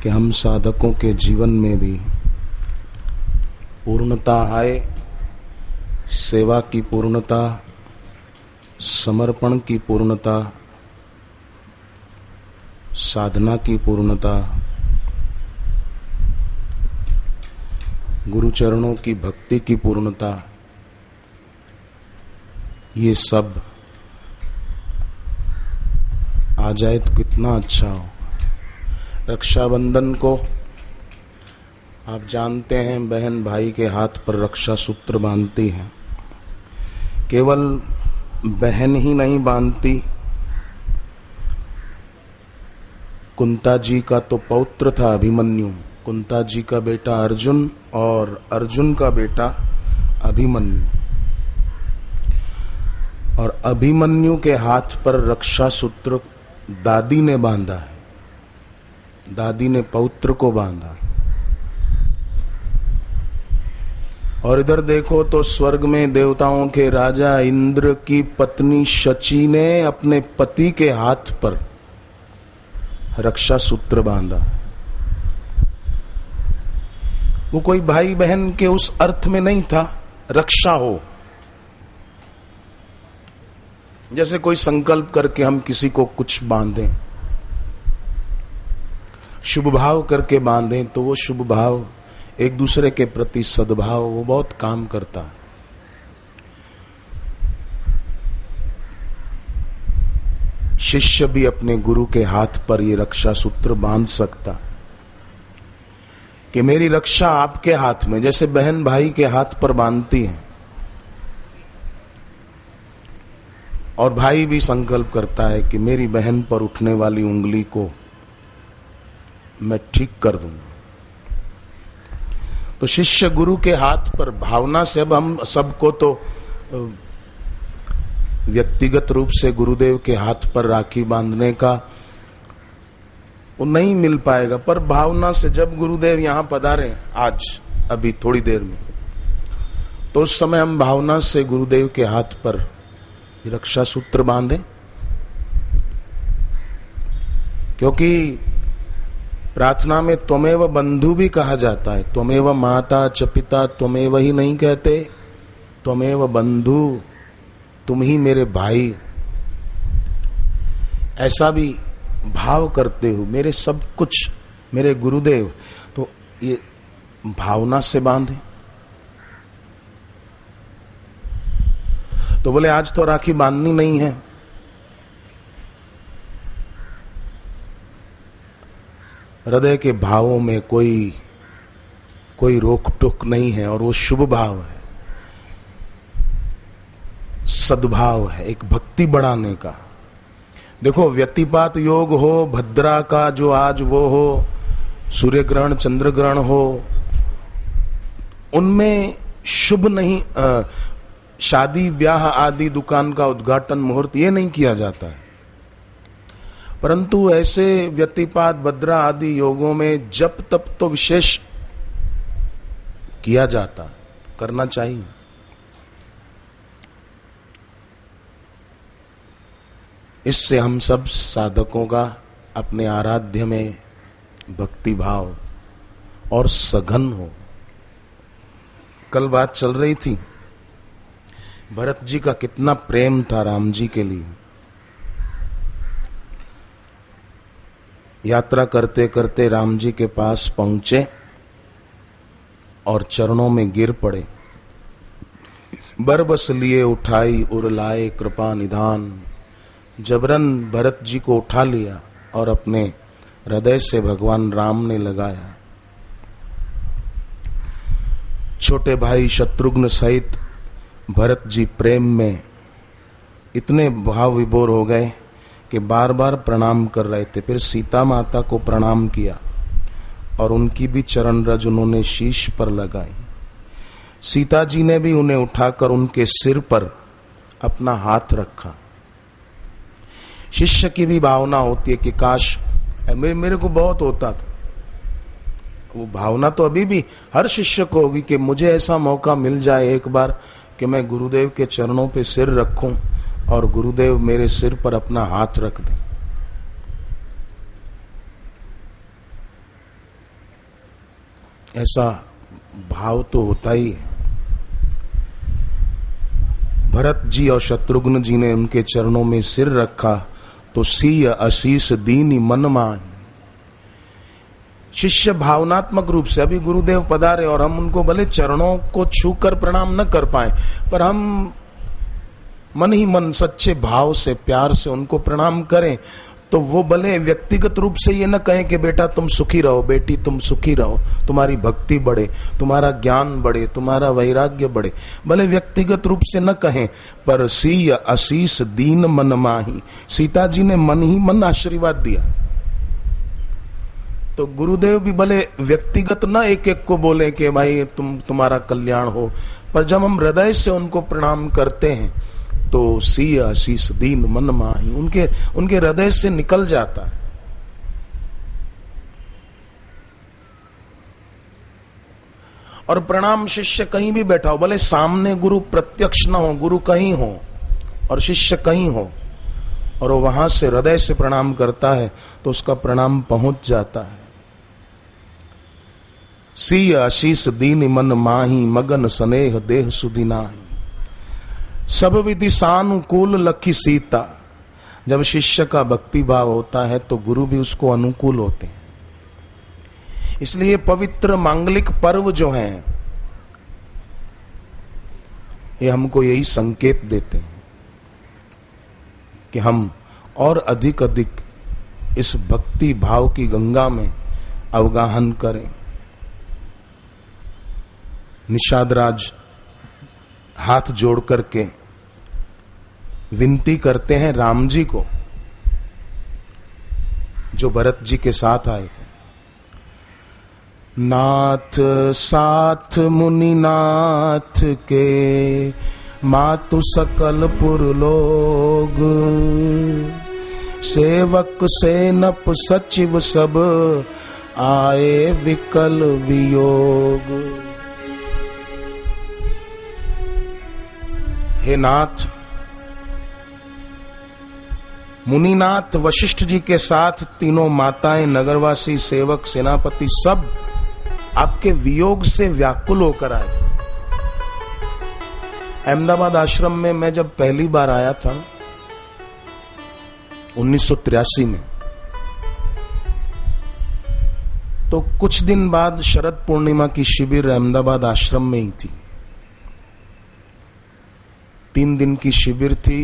कि हम साधकों के जीवन में भी पूर्णता आए, सेवा की पूर्णता, समर्पण की पूर्णता, साधना की पूर्णता, गुरु चरणों की भक्ति की पूर्णता, ये सब आ जाए तो कितना अच्छा हो। रक्षाबंधन को आप जानते हैं, बहन भाई के हाथ पर रक्षा सूत्र बांधती है। केवल बहन ही नहीं बांधती, कुंता जी का तो पौत्र था अभिमन्यु, कुंता जी का बेटा अर्जुन और अर्जुन का बेटा अभिमन्यु, और अभिमन्यु के हाथ पर रक्षा सूत्र दादी ने बांधा है। दादी ने पौत्र को बांधा। और इधर देखो तो स्वर्ग में देवताओं के राजा इंद्र की पत्नी शची ने अपने पति के हाथ पर रक्षा सूत्र बांधा। वो कोई भाई बहन के उस अर्थ में नहीं था, रक्षा हो। जैसे कोई संकल्प करके हम किसी को कुछ बांधें, शुभ भाव करके बांधें, तो वो शुभ भाव, एक दूसरे के प्रति सद्भाव, वो बहुत काम करता है। शिष्य भी अपने गुरु के हाथ पर ये रक्षा सूत्र बांध सकता कि मेरी रक्षा आपके हाथ में, जैसे बहन भाई के हाथ पर बांधती है। और भाई भी संकल्प करता है कि मेरी बहन पर उठने वाली उंगली को मैं ठीक कर दूंगा। तो शिष्य गुरु के हाथ पर भावना से, अब हम सबको तो व्यक्तिगत रूप से गुरुदेव के हाथ पर राखी बांधने का वो नहीं मिल पाएगा, पर भावना से जब गुरुदेव यहाँ पधारे आज अभी थोड़ी देर में, तो उस समय हम भावना से गुरुदेव के हाथ पर रक्षा सूत्र बांधे। क्योंकि प्रार्थना में त्वमेव बंधु भी कहा जाता है, त्वमेव माता च पिता, त्वमेव ही नहीं कहते, त्वमेव बंधु, तुम ही मेरे भाई, ऐसा भी भाव करते हो, मेरे सब कुछ, मेरे गुरुदेव। तो ये भावना से बांधे। तो बोले आज तो राखी बांधनी नहीं है। हृदय के भावों में कोई रोक टोक नहीं है, और वो शुभ भाव है, सद्भाव है, एक भक्ति बढ़ाने का। देखो, व्यतिपात योग हो, भद्रा का जो आज वो हो, सूर्य ग्रहण चंद्र ग्रहण हो, उनमें शुभ नहीं, शादी ब्याह आदि दुकान का उद्घाटन मुहूर्त ये नहीं किया जाता है। परंतु ऐसे व्यतिपात भद्रा आदि योगों में जप तप तो विशेष किया जाता, करना चाहिए। इससे हम सब साधकों का अपने आराध्य में भक्ति भाव और सघन हो। कल बात चल रही थी, भरत जी का कितना प्रेम था राम जी के लिए। यात्रा करते करते राम जी के पास पहुंचे और चरणों में गिर पड़े। बरबस लिए उठाई उरलाए कृपा निधान। जबरन भरत जी को उठा लिया और अपने हृदय से भगवान राम ने लगाया। छोटे भाई शत्रुघ्न सहित भरत जी प्रेम में इतने भाव विभोर हो गए कि बार बार प्रणाम कर रहे थे। फिर सीता माता को प्रणाम किया और उनकी भी चरण रज उन्होंने शीश पर लगाई। सीता जी ने भी उन्हें उठाकर उनके सिर पर अपना हाथ रखा। शिष्य की भी भावना होती है कि काश, मेरे को बहुत होता था, वो भावना तो अभी भी हर शिष्य को होगी कि मुझे ऐसा मौका मिल जाए एक बार कि मैं गुरुदेव के चरणों पे सिर रखूं और गुरुदेव मेरे सिर पर अपना हाथ रख दें। ऐसा भाव तो होता ही है। भरत जी और शत्रुघ्न जी ने उनके चरणों में सिर रखा तो सीय आशीष दीनी मन मान। शिष्य भावनात्मक रूप से, अभी गुरुदेव पधारे और हम उनको भले चरणों को छूकर प्रणाम न कर पाए, पर हम मन ही मन सच्चे भाव से प्यार से उनको प्रणाम करें, तो वो भले व्यक्तिगत रूप से ये न कहें कि बेटा तुम सुखी रहो, बेटी तुम सुखी रहो, तुम्हारी भक्ति बढ़े, तुम्हारा ज्ञान बढ़े, तुम्हारा वैराग्य बढ़े, भले व्यक्तिगत रूप से न कहें, पर सीय आशीष दीन मन माही। सीता जी ने मन ही मन आशीर्वाद दिया। तो गुरुदेव भी भले व्यक्तिगत न एक एक को बोले कि भाई तुम्हारा कल्याण हो, पर जब हम हृदय से उनको प्रणाम करते हैं तो सीय आशीष दीन मन माही उनके हृदय से निकल जाता है। और प्रणाम शिष्य कहीं भी बैठा हो, भले सामने गुरु प्रत्यक्ष न हो, गुरु कहीं हो और शिष्य कहीं हो, और वो वहां से हृदय से प्रणाम करता है तो उसका प्रणाम पहुंच जाता है। सीय आशीष दीन मन माही, मगन स्नेह देह सुधि नाही। सब विधि सानुकूल लखी सीता। जब शिष्य का भक्ति भाव होता है तो गुरु भी उसको अनुकूल होते हैं। इसलिए पवित्र मांगलिक पर्व जो हैं, ये हमको यही संकेत देते हैं कि हम और अधिक अधिक इस भक्ति भाव की गंगा में अवगाहन करें। निषाद राज हाथ जोड़ करके विनती करते हैं राम जी को, जो भरत जी के साथ आए थे। नाथ साथ मुनि नाथ के, मातु सकल पुर लोग, सेवक सेनप सचिव सब, आए विकल वियोग। हे नाथ, मुनिनाथ वशिष्ठ जी के साथ तीनों माताएं, नगरवासी, सेवक, सेनापति सब आपके वियोग से व्याकुल होकर आए। अहमदाबाद आश्रम में मैं जब पहली बार आया था 1983 में, तो कुछ दिन बाद शरद पूर्णिमा की शिविर अहमदाबाद आश्रम में ही थी। 3 दिन की शिविर थी।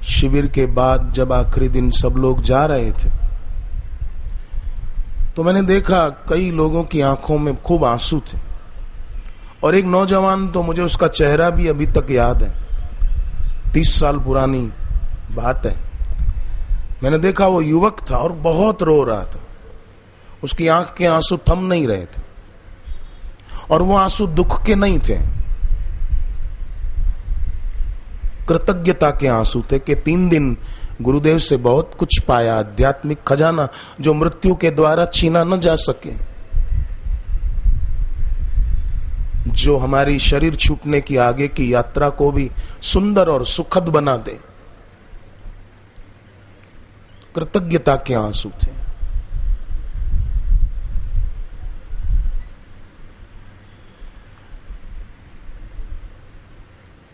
शिविर के बाद जब आखिरी दिन सब लोग जा रहे थे तो मैंने देखा कई लोगों की आंखों में खूब आंसू थे, और एक नौजवान, तो मुझे उसका चेहरा भी अभी तक याद है, 30 साल पुरानी बात है। मैंने देखा वो युवक था और बहुत रो रहा था। उसकी आंख के आंसू थम नहीं रहे थे, और वो आंसू दुख के नहीं थे, कृतज्ञता के आंसू थे कि 3 दिन गुरुदेव से बहुत कुछ पाया, आध्यात्मिक खजाना जो मृत्यु के द्वारा छीना न जा सके, जो हमारी शरीर छूटने की आगे की यात्रा को भी सुंदर और सुखद बना दे। कृतज्ञता के आंसू थे।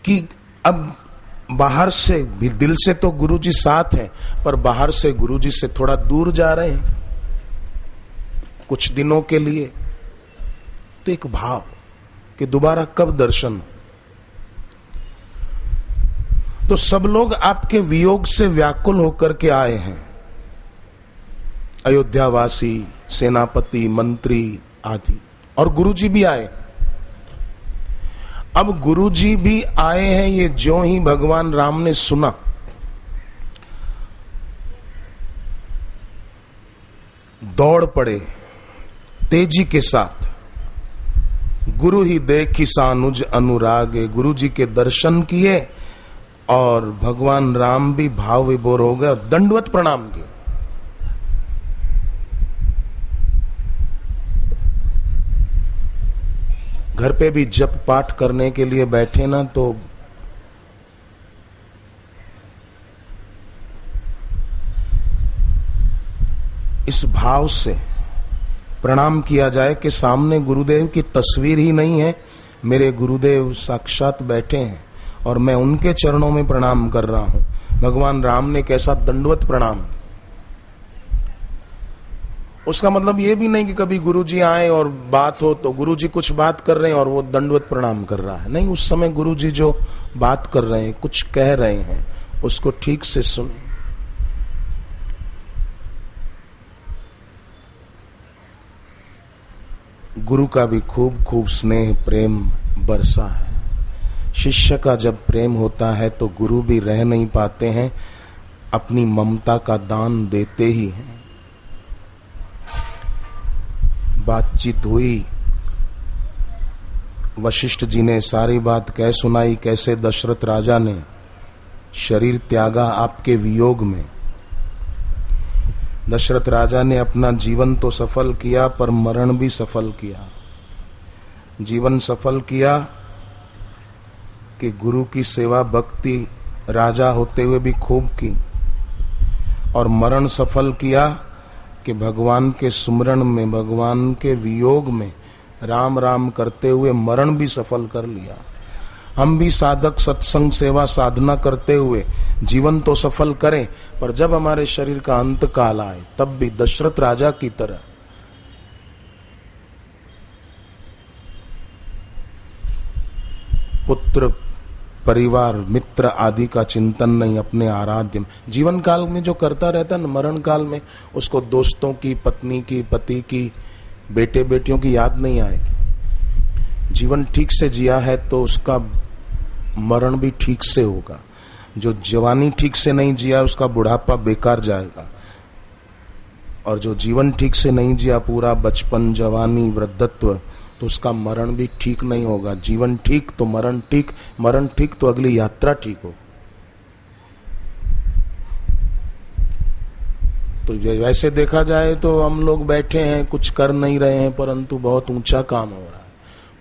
कि अब बाहर से भी, दिल से तो गुरुजी साथ हैं, पर बाहर से गुरुजी से थोड़ा दूर जा रहे हैं कुछ दिनों के लिए, तो एक भाव कि दोबारा कब दर्शन। तो सब लोग आपके वियोग से व्याकुल होकर के आए हैं, अयोध्यावासी, सेनापति, मंत्री आदि, और गुरुजी भी आए। अब गुरुजी भी आए हैं, ये ज्यों ही भगवान राम ने सुना, दौड़ पड़े तेजी के साथ। गुरु ही देखी सानुज अनुरागे, गुरुजी के दर्शन किए और भगवान राम भी भाव विभोर हो गए, दंडवत प्रणाम किए। घर पे भी जप पाठ करने के लिए बैठे ना, तो इस भाव से प्रणाम किया जाए कि सामने गुरुदेव की तस्वीर ही नहीं है, मेरे गुरुदेव साक्षात बैठे हैं और मैं उनके चरणों में प्रणाम कर रहा हूं। भगवान राम ने कैसा दंडवत प्रणाम। उसका मतलब ये भी नहीं कि कभी गुरुजी आए और बात हो तो गुरुजी कुछ बात कर रहे हैं और वो दंडवत प्रणाम कर रहा है, नहीं, उस समय गुरुजी जो बात कर रहे हैं, कुछ कह रहे हैं, उसको ठीक से सुने। गुरु का भी खूब खूब स्नेह प्रेम बरसा है। शिष्य का जब प्रेम होता है तो गुरु भी रह नहीं पाते हैं, अपनी ममता का दान देते ही हैं। बातचीत हुई, वशिष्ठ जी ने सारी बात कह सुनाई, कैसे दशरथ राजा ने शरीर त्यागा आपके वियोग में। दशरथ राजा ने अपना जीवन तो सफल किया पर मरण भी सफल किया। जीवन सफल किया कि गुरु की सेवा भक्ति राजा होते हुए भी खूब की, और मरण सफल किया कि भगवान के सुमरण में, भगवान के वियोग में राम राम करते हुए मरण भी सफल कर लिया। हम भी साधक सत्संग सेवा साधना करते हुए जीवन तो सफल करें, पर जब हमारे शरीर का अंत काल आए तब भी दशरथ राजा की तरह पुत्र परिवार मित्र आदि का चिंतन नहीं, अपने आराध्य जीवन काल में जो करता रहता है, मरण काल में उसको दोस्तों की, पत्नी की, पति की, बेटे बेटियों की याद नहीं आएगी। जीवन ठीक से जिया है तो उसका मरण भी ठीक से होगा। जो जवानी ठीक से नहीं जिया उसका बुढ़ापा बेकार जाएगा, और जो जीवन ठीक से नहीं जिया, पूरा बचपन, जवानी, वृद्धत्व, तो उसका मरण भी ठीक नहीं होगा। जीवन ठीक तो मरण ठीक, मरण ठीक तो अगली यात्रा ठीक हो। तो वैसे देखा जाए तो हम लोग बैठे हैं, कुछ कर नहीं रहे हैं, परंतु बहुत ऊंचा काम हो रहा है।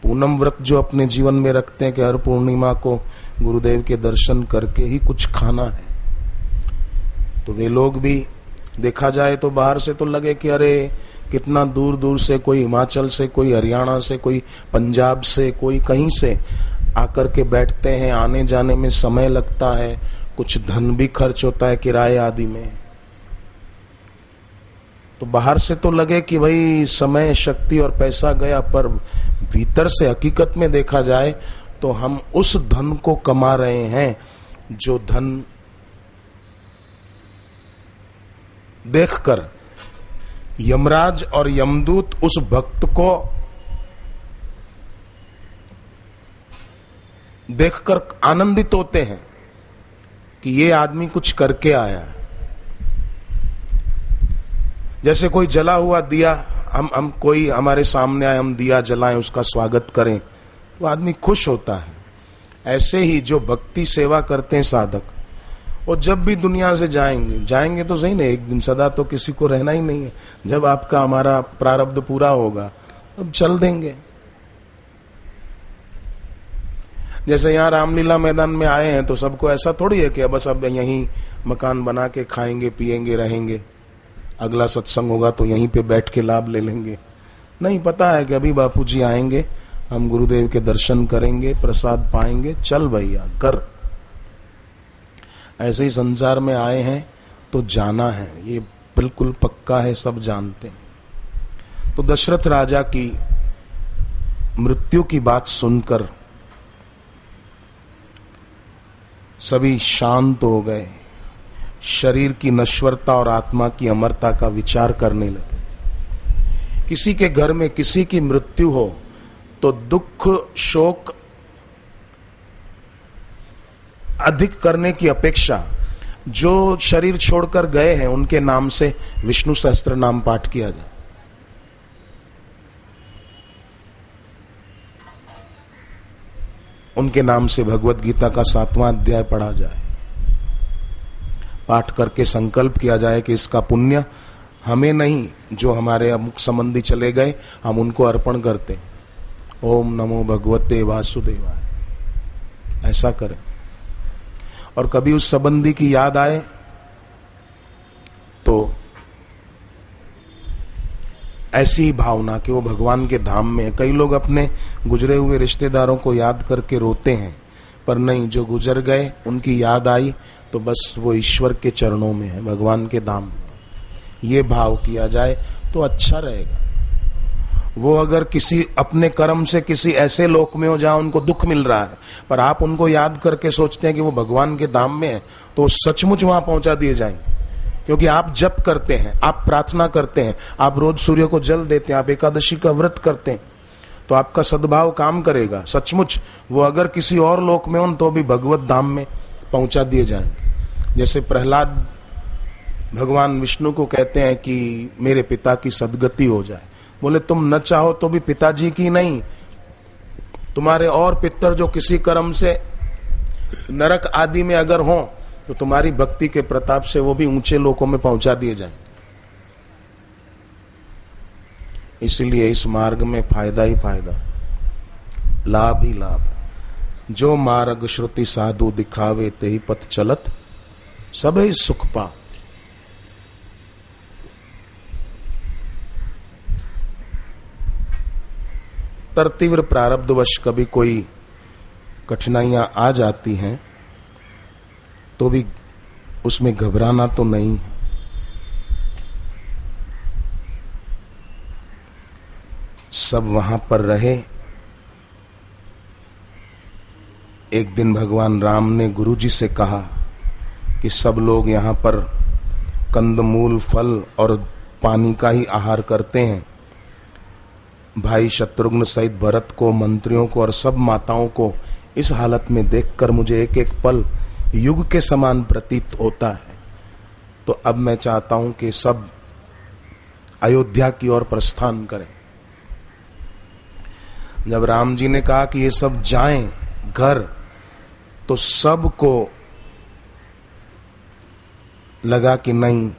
पूनम व्रत जो अपने जीवन में रखते हैं कि हर पूर्णिमा को गुरुदेव के दर्शन करके ही कुछ खाना है, तो वे लोग भी देखा जाए तो बाहर से तो लगे कि अरे कितना दूर दूर से, कोई हिमाचल से, कोई हरियाणा से, कोई पंजाब से, कोई कहीं से आकर के बैठते हैं। आने जाने में समय लगता है, कुछ धन भी खर्च होता है किराए आदि में। तो बाहर से तो लगे कि भाई समय, शक्ति और पैसा गया, पर भीतर से हकीकत में देखा जाए तो हम उस धन को कमा रहे हैं जो धन देखकर यमराज और यमदूत उस भक्त को देखकर आनंदित होते हैं कि ये आदमी कुछ करके आया है। जैसे कोई जला हुआ दिया, हम कोई हमारे सामने आए, हम दिया जलाएं, उसका स्वागत करें, तो आदमी खुश होता है। ऐसे ही जो भक्ति सेवा करते हैं साधक, वो जब भी दुनिया से जाएंगे तो सही नहीं, एक दिन, सदा तो किसी को रहना ही नहीं है। जब आपका हमारा प्रारब्ध पूरा होगा तब चल देंगे। जैसे यहाँ रामलीला मैदान में आए हैं तो सबको ऐसा थोड़ी है कि बस अब यहीं मकान बना के खाएंगे, पिएंगे, रहेंगे, अगला सत्संग होगा तो यहीं पे बैठ के लाभ ले लेंगे। नहीं, पता है कि अभी बापूजी आएंगे, हम गुरुदेव के दर्शन करेंगे, प्रसाद पाएंगे, चल भैया कर। ऐसे ही संसार में आए हैं तो जाना है, ये बिल्कुल पक्का है, सब जानते हैं। तो दशरथ राजा की मृत्यु की बात सुनकर सभी शांत हो गए, शरीर की नश्वरता और आत्मा की अमरता का विचार करने लगे। किसी के घर में किसी की मृत्यु हो तो दुख शोक अधिक करने की अपेक्षा जो शरीर छोड़कर गए हैं उनके नाम से विष्णु सहस्त्र नाम पाठ किया जाए। उनके नाम से भगवत गीता का 7वां अध्याय पढ़ा जाए, पाठ करके संकल्प किया जाए कि इसका पुण्य हमें नहीं, जो हमारे अमुक संबंधी चले गए, हम उनको अर्पण करते। ओम नमो भगवते वासुदेवाय, ऐसा करें। और कभी उस संबंधी की याद आए तो ऐसी ही भावना कि वो भगवान के धाम में है। कई लोग अपने गुजरे हुए रिश्तेदारों को याद करके रोते हैं, पर नहीं, जो गुजर गए उनकी याद आई तो बस वो ईश्वर के चरणों में है, भगवान के धाम में। ये भाव किया जाए तो अच्छा रहेगा। वो अगर किसी अपने कर्म से किसी ऐसे लोक में हो जहां उनको दुख मिल रहा है, पर आप उनको याद करके सोचते हैं कि वो भगवान के धाम में है, तो सचमुच वहां पहुंचा दिए जाएंगे। क्योंकि आप जप करते हैं, आप प्रार्थना करते हैं, आप रोज सूर्य को जल देते हैं, आप एकादशी का व्रत करते हैं, तो आपका सद्भाव काम करेगा। सचमुच वो अगर किसी और लोक में हो तो भी भगवत धाम में पहुंचा दिए जाएंगे। जैसे प्रहलाद भगवान विष्णु को कहते हैं कि मेरे पिता की सदगति हो जाए। बोले तुम न चाहो तो भी पिताजी की नहीं, तुम्हारे और पितर जो किसी कर्म से नरक आदि में अगर हो तो तुम्हारी भक्ति के प्रताप से वो भी ऊंचे लोकों में पहुंचा दिए जाए। इसलिए इस मार्ग में फायदा ही फायदा, लाभ ही लाभ। जो मार्ग श्रुति साधु दिखावे ते ही पथ चलत, सब ही सुख पा। तरतीव्र प्रारब्धवश कभी कोई कठिनाइयां आ जाती हैं तो भी उसमें घबराना तो नहीं। सब वहां पर रहे। एक दिन भगवान राम ने गुरुजी से कहा कि सब लोग यहाँ पर कंदमूल, फल और पानी का ही आहार करते हैं। भाई शत्रुघ्न सहित भरत को, मंत्रियों को और सब माताओं को इस हालत में देखकर मुझे एक एक पल युग के समान प्रतीत होता है। तो अब मैं चाहता हूं कि सब अयोध्या की ओर प्रस्थान करें। जब राम जी ने कहा कि ये सब जाएं घर, तो सबको लगा कि नहीं,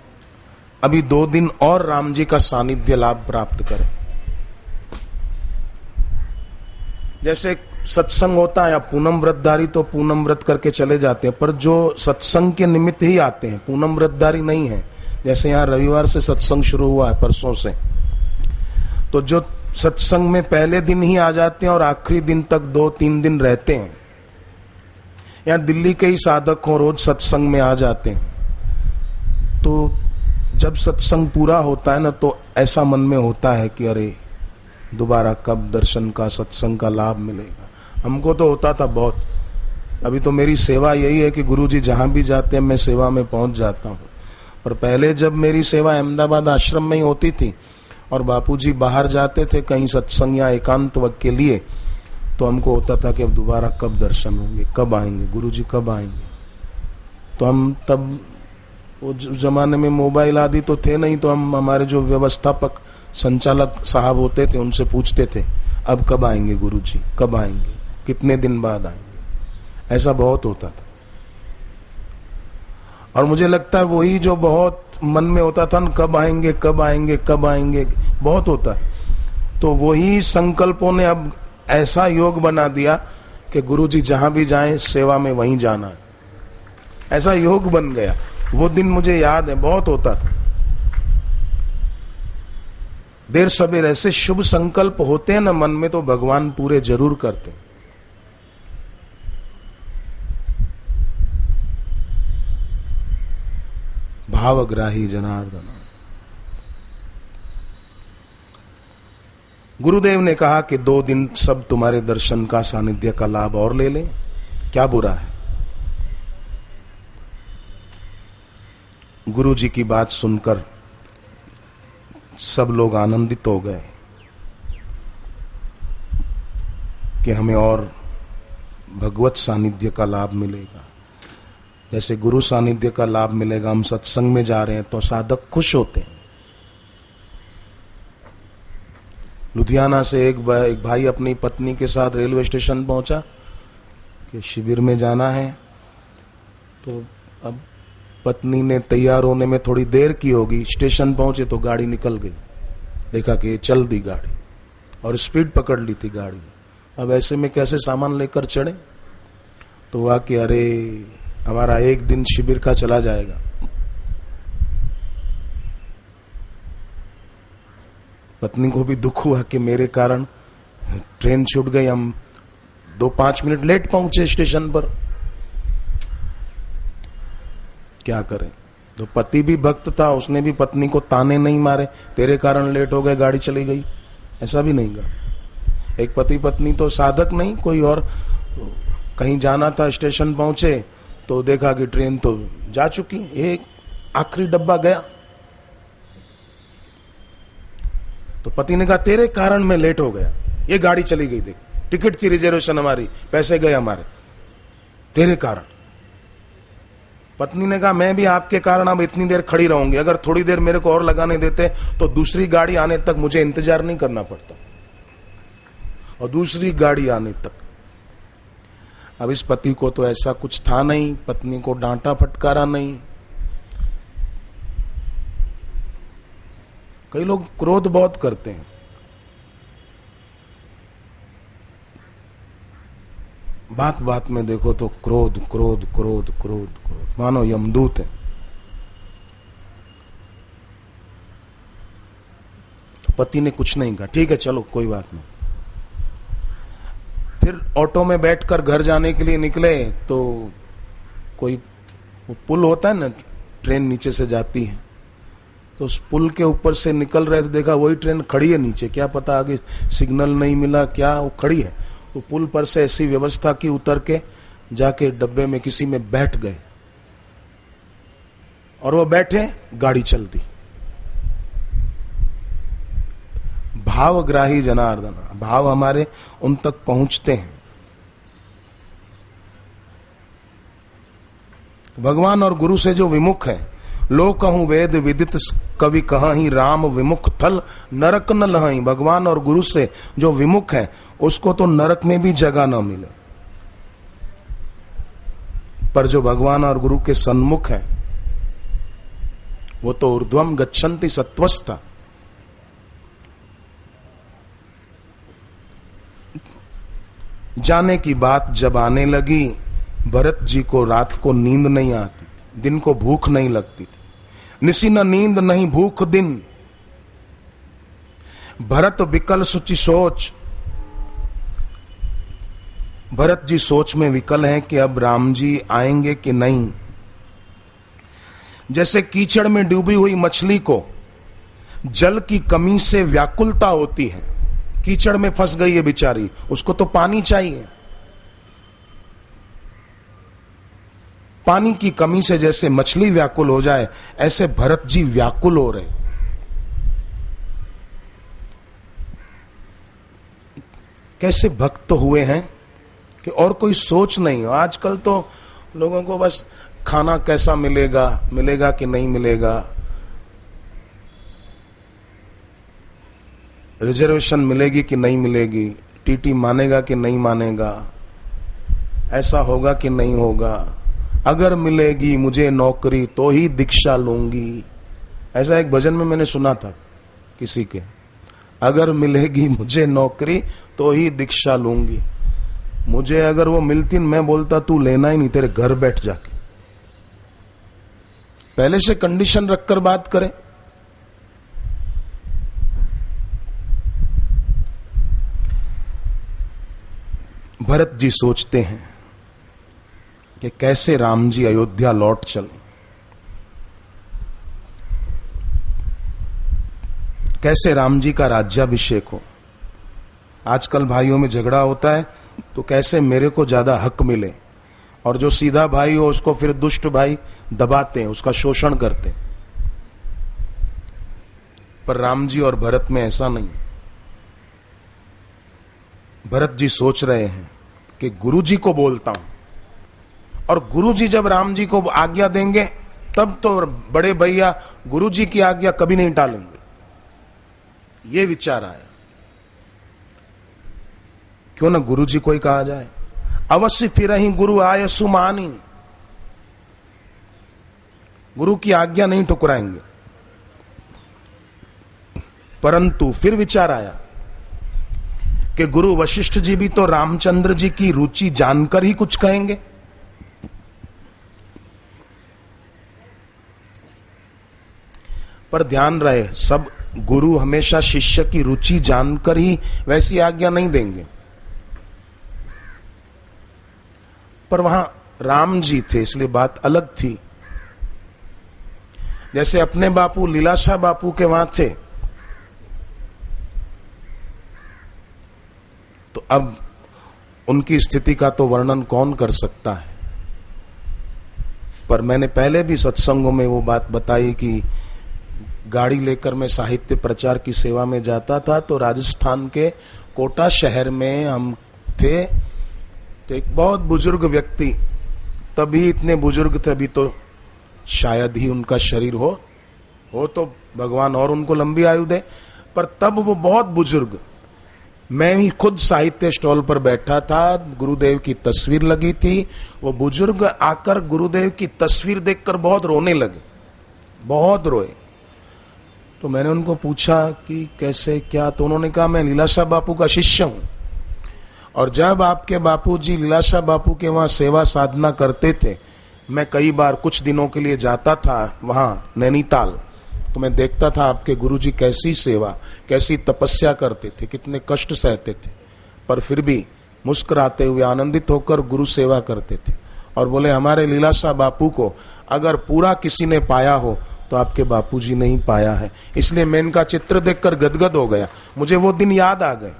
अभी 2 दिन और राम जी का सानिध्य लाभ प्राप्त करें। जैसे सत्संग होता है, या पूनम व्रतधारी तो पूनम व्रत करके चले जाते हैं, पर जो सत्संग के निमित्त ही आते हैं, पूनम व्रतधारी नहीं है। जैसे यहाँ रविवार से सत्संग शुरू हुआ है, परसों से, तो जो सत्संग में पहले दिन ही आ जाते हैं और आखिरी दिन तक 2-3 दिन रहते हैं, या दिल्ली के ही साधक हो, रोज सत्संग में आ जाते हैं, तो जब सत्संग पूरा होता है ना, तो ऐसा मन में होता है कि अरे दोबारा कब दर्शन का, सत्संग का लाभ मिलेगा। हमको तो होता था बहुत। अभी तो मेरी सेवा यही है कि गुरुजी जहां भी जाते हैं मैं सेवा में पहुंच जाता हूं। पर पहले जब मेरी सेवा अहमदाबाद आश्रम में ही होती थी और बापूजी बाहर जाते थे कहीं सत्संग या एकांत वक्त के लिए, तो हमको होता था कि अब दोबारा कब दर्शन होंगे, कब आएंगे गुरुजी, कब आएंगे। तो हम तब वो जमाने में मोबाइल आदि तो थे नहीं, तो हम हमारे जो व्यवस्थापक संचालक साहब होते थे उनसे पूछते थे, अब कब आएंगे गुरुजी, कब आएंगे, कितने दिन बाद आएंगे। ऐसा बहुत होता था। और मुझे लगता है वही जो बहुत मन में होता था, कब आएंगे कब आएंगे कब आएंगे, बहुत होता। तो वही संकल्पों ने अब ऐसा योग बना दिया कि गुरुजी जहां भी जाएं सेवा में वहीं जाना है, ऐसा योग बन गया। वो दिन मुझे याद है, बहुत होता था। देर सबेर ऐसे शुभ संकल्प होते हैं ना मन में, तो भगवान पूरे जरूर करते हैं। भावग्राही जनार्दन। गुरुदेव ने कहा कि 2 दिन सब तुम्हारे दर्शन का, सानिध्य का लाभ और ले लें, क्या बुरा है। गुरु जी की बात सुनकर सब लोग आनंदित हो गए कि हमें और भगवत सानिध्य का लाभ मिलेगा। जैसे गुरु सानिध्य का लाभ मिलेगा, हम सत्संग में जा रहे हैं तो साधक खुश होते हैं। लुधियाना से एक भाई अपनी पत्नी के साथ रेलवे स्टेशन पहुंचा कि शिविर में जाना है, तो अब पत्नी ने तैयार होने में थोड़ी देर की होगी, स्टेशन पहुंचे तो गाड़ी निकल गई। देखा कि चल दी गाड़ी और स्पीड पकड़ ली थी गाड़ी। अब ऐसे में कैसे सामान लेकर चढ़े, तो हुआ कि अरे हमारा 1 दिन शिविर का चला जाएगा। पत्नी को भी दुख हुआ कि मेरे कारण ट्रेन छूट गई, हम 2-5 मिनट लेट पहुंचे स्टेशन पर, क्या करें। तो पति भी भक्त था, उसने भी पत्नी को ताने नहीं मारे, तेरे कारण लेट हो गए, गाड़ी चली गई, ऐसा भी नहीं कहा। एक पति पत्नी तो साधक नहीं, कोई और कहीं जाना था, स्टेशन पहुंचे तो देखा कि ट्रेन तो जा चुकी, एक आखिरी डब्बा गया। तो पति ने कहा तेरे कारण मैं लेट हो गया, ये गाड़ी चली गई, देख टिकट थी, रिजर्वेशन हमारी, पैसे गए हमारे, तेरे कारण। पत्नी ने कहा मैं भी आपके कारण अब इतनी देर खड़ी रहूंगी, अगर थोड़ी देर मेरे को और लगाने देते तो दूसरी गाड़ी आने तक मुझे इंतजार नहीं करना पड़ता, और दूसरी गाड़ी आने तक। अब इस पति को तो ऐसा कुछ था नहीं, पत्नी को डांटा फटकारा नहीं। कई लोग क्रोध बहुत करते हैं, बात बात में देखो तो क्रोध क्रोध क्रोध क्रोध क्रोध, मानो यमदूत है। पति ने कुछ नहीं कहा, ठीक है चलो कोई बात नहीं। फिर ऑटो में बैठकर घर जाने के लिए निकले तो कोई वो पुल होता है ना, ट्रेन नीचे से जाती है, तो उस पुल के ऊपर से निकल रहे थे, देखा वही ट्रेन खड़ी है नीचे, क्या पता आगे सिग्नल नहीं मिला क्या, वो खड़ी है। वो पुल पर से ऐसी व्यवस्था की उतर के जाके डब्बे में किसी में बैठ गए, और वो बैठे, गाड़ी चल दी। भावग्राही जनार्दन, भाव हमारे उन तक पहुंचते हैं। भगवान और गुरु से जो विमुख है, लो कहूं वेद विदित कवि कहाही, राम विमुख थल नरक न लहाई। भगवान और गुरु से जो विमुख है उसको तो नरक में भी जगह न मिले, पर जो भगवान और गुरु के सन्मुख है वो तो ऊर्ध्वम गच्छन्ति सत्वस्था। जाने की बात जब आने लगी, भरत जी को रात को नींद नहीं आती, दिन को भूख नहीं लगती थी, निसी न नींद नहीं भूख दिन, भरत विकल सुचि सोच। भरत जी सोच में विकल हैं कि अब राम जी आएंगे कि नहीं। जैसे कीचड़ में डूबी हुई मछली को जल की कमी से व्याकुलता होती है, कीचड़ में फंस गई है बेचारी, उसको तो पानी चाहिए। पानी की कमी से जैसे मछली व्याकुल हो जाए, ऐसे भरत जी व्याकुल हो रहे। कैसे भक्त हुए हैं कि और कोई सोच नहीं हो। आजकल तो लोगों को बस खाना कैसा मिलेगा, मिलेगा कि नहीं मिलेगा, रिजर्वेशन मिलेगी कि नहीं मिलेगी, टीटी मानेगा कि नहीं मानेगा, ऐसा होगा कि नहीं होगा, अगर मिलेगी मुझे नौकरी तो ही दीक्षा लूंगी। ऐसा एक भजन में मैंने सुना था किसी के, अगर मिलेगी मुझे नौकरी तो ही दीक्षा लूंगी। मुझे अगर वो मिलती, मैं बोलता तू लेना ही नहीं, तेरे घर बैठ जाके। पहले से कंडीशन रखकर बात करें। भरत जी सोचते हैं कि कैसे राम जी अयोध्या लौट चले, कैसे राम जी का राज्याभिषेक हो। आजकल भाइयों में झगड़ा होता है तो कैसे मेरे को ज्यादा हक मिले, और जो सीधा भाई हो उसको फिर दुष्ट भाई दबाते हैं, उसका शोषण करते हैं। पर राम जी और भरत में ऐसा नहीं। भरत जी सोच रहे हैं कि गुरु जी को बोलता हूं, और गुरु जी जब राम जी को आज्ञा देंगे तब तो बड़े भैया गुरु जी की आज्ञा कभी नहीं टालेंगे। ये विचार आया, क्यों ना गुरु जी को ही कहा जाए। अवश्य फिर ही गुरु आय सुमानी, गुरु की आज्ञा नहीं ठुकराएंगे। परंतु फिर विचार आया कि गुरु वशिष्ठ जी भी तो रामचंद्र जी की रुचि जानकर ही कुछ कहेंगे। पर ध्यान रहे, सब गुरु हमेशा शिष्य की रुचि जानकर ही वैसी आज्ञा नहीं देंगे। पर वहां राम जी थे इसलिए बात अलग थी। जैसे अपने बापू लीलाशाह बापू के वहां थे, तो अब उनकी स्थिति का तो वर्णन कौन कर सकता है। पर मैंने पहले भी सत्संगों में वो बात बताई कि गाड़ी लेकर मैं साहित्य प्रचार की सेवा में जाता था, तो राजस्थान के कोटा शहर में हम थे, तो एक बहुत बुजुर्ग व्यक्ति, तभी इतने बुजुर्ग थे, अभी तो शायद ही उनका शरीर हो तो भगवान और उनको लंबी आयु दे, पर तब वो बहुत बुजुर्ग, मैं ही खुद साहित्य स्टॉल पर बैठा था, गुरुदेव की तस्वीर लगी थी, वो बुजुर्ग आकर गुरुदेव की तस्वीर देखकर बहुत रोने लगे, बहुत रोए। तो मैंने उनको पूछा कि कैसे क्या, तो उन्होंने कहा मैं लीलाशाह बापू का शिष्य हूं, और जब आपके बापूजी लीलाशाह बापू के वहां सेवा साधना करते थे, मैं कई बार कुछ दिनों के लिए जाता था वहां नैनीताल, तो मैं देखता था आपके गुरुजी कैसी सेवा, कैसी तपस्या करते थे, कितने कष्ट सहते थे, पर फिर भी मुस्कुराते हुए आनंदित होकर गुरु सेवा करते थे। और बोले हमारे लीलाशाह बापू को अगर पूरा किसी ने पाया हो तो आपके बापूजी ने ही पाया है। इसलिए मैं इनका चित्र देखकर गदगद हो गया, मुझे वो दिन याद आ गए।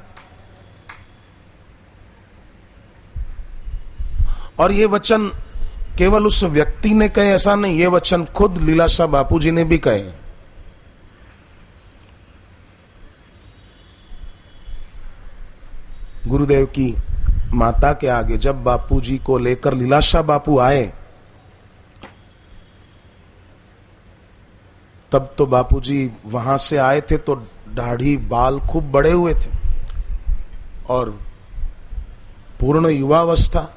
और ये वचन केवल उस व्यक्ति ने कहे ऐसा नहीं, ये वचन खुद लीलाशाह बापूजी ने भी कहे। गुरुदेव की माता के आगे जब बापूजी को लेकर लीलाशाह बापू आए, तब तो बापूजी वहां से आए थे तो दाढ़ी बाल खूब बड़े हुए थे और पूर्ण युवावस्था।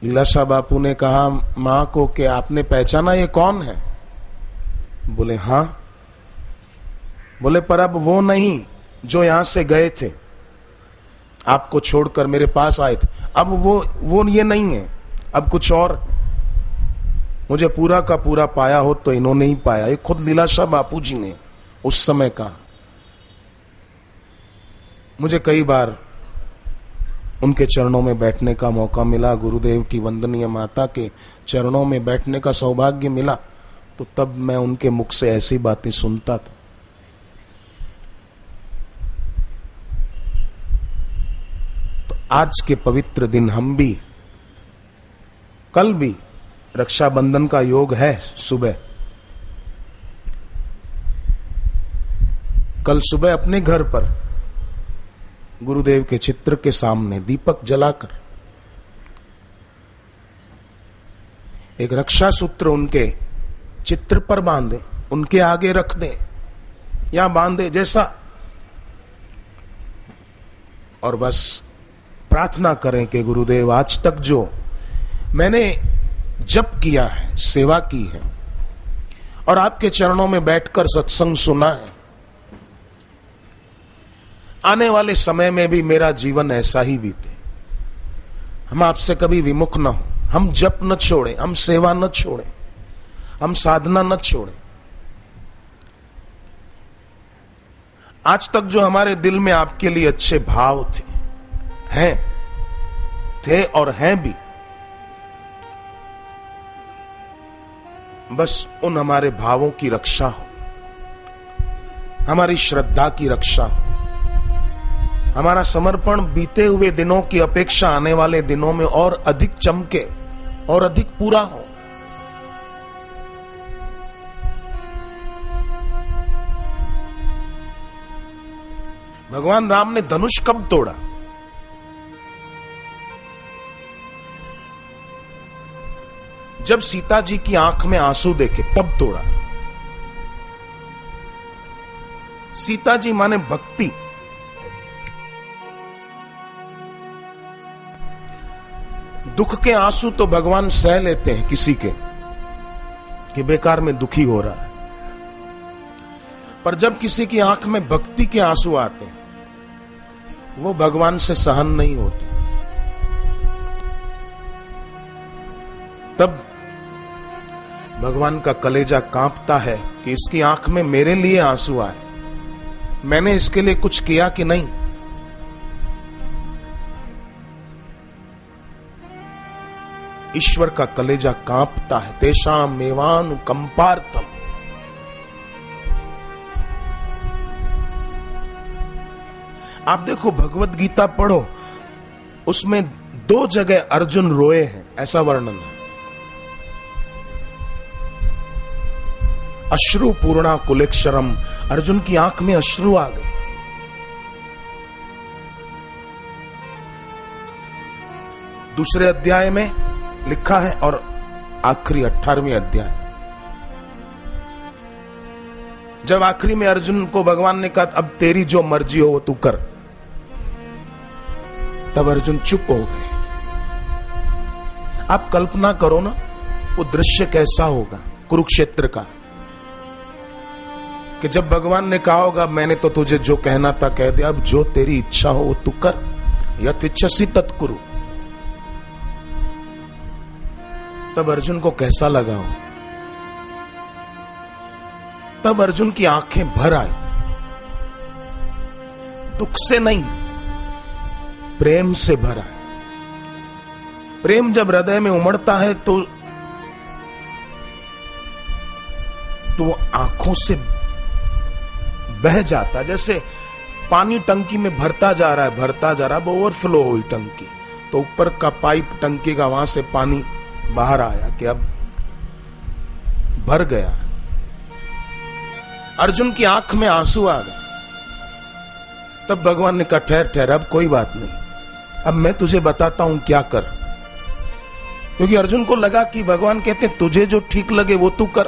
लीलाशाह बापू ने कहा मां को कि आपने पहचाना ये कौन है? बोले हां। बोले पर अब वो नहीं जो यहां से गए थे, आपको छोड़कर मेरे पास आए थे, अब वो ये नहीं है, अब कुछ और। मुझे पूरा का पूरा पाया हो तो इन्होंने ही पाया। ये खुद लीलाशाह बापूजी ने उस समय कहा। मुझे कई बार उनके चरणों में बैठने का मौका मिला, गुरुदेव की वंदनीय माता के चरणों में बैठने का सौभाग्य मिला, तो तब मैं उनके मुख से ऐसी बातें सुनता था। तो आज के पवित्र दिन हम भी, कल भी रक्षाबंधन का योग है सुबह, कल सुबह अपने घर पर गुरुदेव के चित्र के सामने दीपक जलाकर एक रक्षा सूत्र उनके चित्र पर बांधे, उनके आगे रख दें या बांधे जैसा, और बस प्रार्थना करें कि गुरुदेव आज तक जो मैंने जप किया है, सेवा की है और आपके चरणों में बैठकर सत्संग सुना है, आने वाले समय में भी मेरा जीवन ऐसा ही बीते। हम आपसे कभी विमुख न हो, हम जप न छोड़े, हम सेवा न छोड़े, हम साधना न छोड़े। आज तक जो हमारे दिल में आपके लिए अच्छे भाव थे और हैं भी, बस उन हमारे भावों की रक्षा हो, हमारी श्रद्धा की रक्षा हो, हमारा समर्पण बीते हुए दिनों की अपेक्षा आने वाले दिनों में और अधिक चमके और अधिक पूरा हो। भगवान राम ने धनुष कब तोड़ा? जब सीता जी की आंख में आंसू देखे तब तोड़ा। सीता जी माने भक्ति। दुख के आंसू तो भगवान सह लेते हैं किसी के कि बेकार में दुखी हो रहा है, पर जब किसी की आंख में भक्ति के आंसू आते हैं वो भगवान से सहन नहीं होते। तब भगवान का कलेजा कांपता है कि इसकी आंख में मेरे लिए आंसू आए, मैंने इसके लिए कुछ किया कि नहीं। ईश्वर का कलेजा कांपता है। तेषाम एवानुकंपार्थम। आप देखो भगवत गीता पढ़ो, उसमें 2 जगह अर्जुन रोए हैं, ऐसा वर्णन है। अश्रु पूर्णा कुलेक्षरम, अर्जुन की आंख में अश्रु आ गए। दूसरे अध्याय में लिखा है और आखिरी 18वें अध्याय, जब आखिरी में अर्जुन को भगवान ने कहा अब तेरी जो मर्जी हो वो तू कर, तब अर्जुन चुप हो गए। आप कल्पना करो ना वो दृश्य कैसा होगा कुरुक्षेत्र का, कि जब भगवान ने कहा होगा मैंने तो तुझे जो कहना था कह दिया, अब जो तेरी इच्छा हो वो तू कर, यथेच्छसि तत्कुरु। तब अर्जुन को कैसा लगा हो? तब अर्जुन की आंखें भर आई, दुख से नहीं प्रेम से भर आई। प्रेम जब हृदय में उमड़ता है तो आंखों से बह जाता, जैसे पानी टंकी में भरता जा रहा है, अब ओवरफ्लो हुई टंकी, तो ऊपर का पाइप टंकी का वहां से पानी बाहर आया कि अब भर गया। अर्जुन की आंख में आंसू आ गए। तब भगवान ने कहा ठहर ठहर, अब कोई बात नहीं, अब मैं तुझे बताता हूं क्या कर। क्योंकि अर्जुन को लगा कि भगवान कहते तुझे जो ठीक लगे वो तू कर।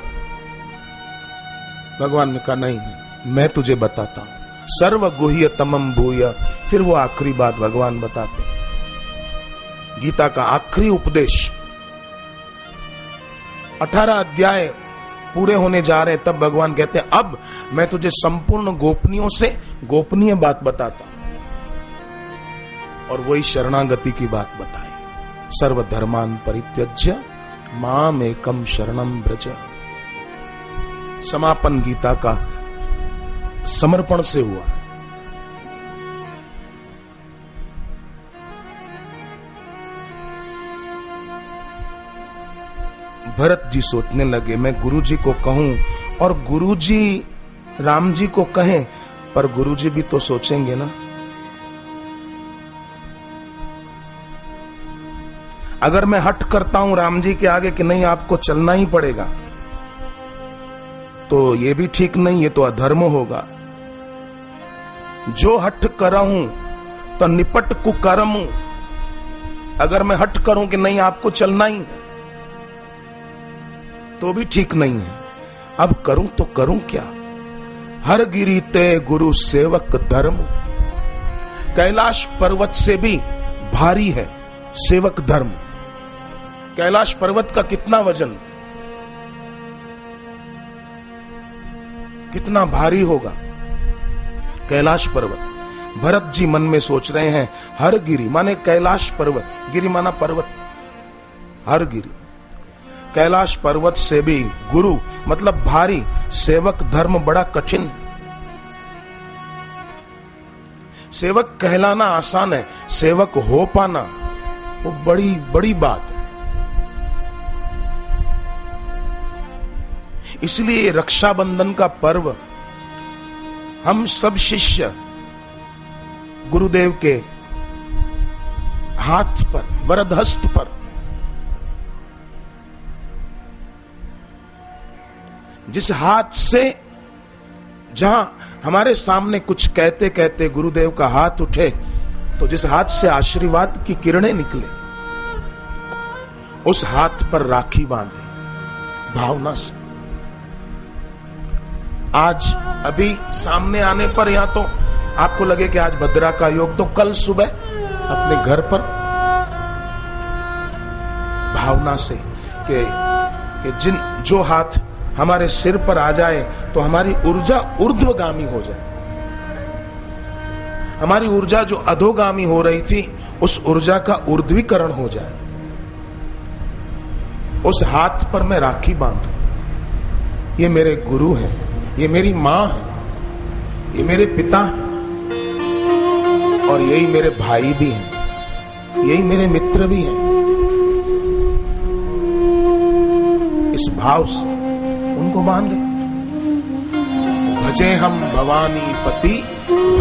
भगवान ने कहा नहीं, मैं तुझे बताता हूं, सर्व गुह्य तमम भूय। फिर वो आखिरी बात भगवान बताते, गीता का आखिरी उपदेश। 18 अध्याय पूरे होने जा रहे हैं, तब भगवान कहते हैं अब मैं तुझे संपूर्ण गोपनीयों से गोपनीय बात बताता हूं। और वही शरणागति की बात बताई, सर्वधर्मान परित्यज्य माम एकम शरणम व्रज। समापन गीता का समर्पण से हुआ। भरत जी सोचने लगे मैं गुरुजी को कहूं और गुरुजी राम जी को कहें, पर गुरुजी भी तो सोचेंगे ना। अगर मैं हट करता हूं राम जी के आगे कि नहीं आपको चलना ही पड़ेगा, तो ये भी ठीक नहीं, ये तो अधर्म होगा। जो हट करहूं तो निपट कुकर्म। अगर मैं हट करूं कि नहीं आपको चलना ही, तो भी ठीक नहीं है। अब करूं तो करूं क्या? हर गिरी ते गुरु सेवक धर्म। कैलाश पर्वत से भी भारी है सेवक धर्म। कैलाश पर्वत का कितना वजन, कितना भारी होगा कैलाश पर्वत। भरत जी मन में सोच रहे हैं हर गिरी माने कैलाश पर्वत, गिरी माना पर्वत, हर गिरी कैलाश पर्वत से भी गुरु मतलब भारी, सेवक धर्म बड़ा कठिन। सेवक कहलाना आसान है, सेवक हो पाना वो बड़ी बड़ी बात है। इसलिए रक्षाबंधन का पर्व हम सब शिष्य गुरुदेव के हाथ पर, वरद हस्त पर, जिस हाथ से जहां हमारे सामने कुछ कहते कहते गुरुदेव का हाथ उठे, तो जिस हाथ से आशीर्वाद की किरणें निकले, उस हाथ पर राखी बांधे भावना से। आज अभी सामने आने पर या तो आपको लगे कि आज भद्रा का योग, तो कल सुबह अपने घर पर भावना से कि जो हाथ हमारे सिर पर आ जाए तो हमारी ऊर्जा ऊर्ध्वगामी हो जाए। हमारी ऊर्जा जो अधोगामी हो रही थी उस ऊर्जा का ऊर्ध्वीकरण हो जाए। उस हाथ पर मैं राखी बांधूं। ये मेरे गुरु हैं, ये मेरी माँ है, ये मेरे पिता हैं, और यही मेरे भाई भी हैं, यही मेरे मित्र भी हैं। इस भाव से उनको बांधे। भजे हम भवानी पति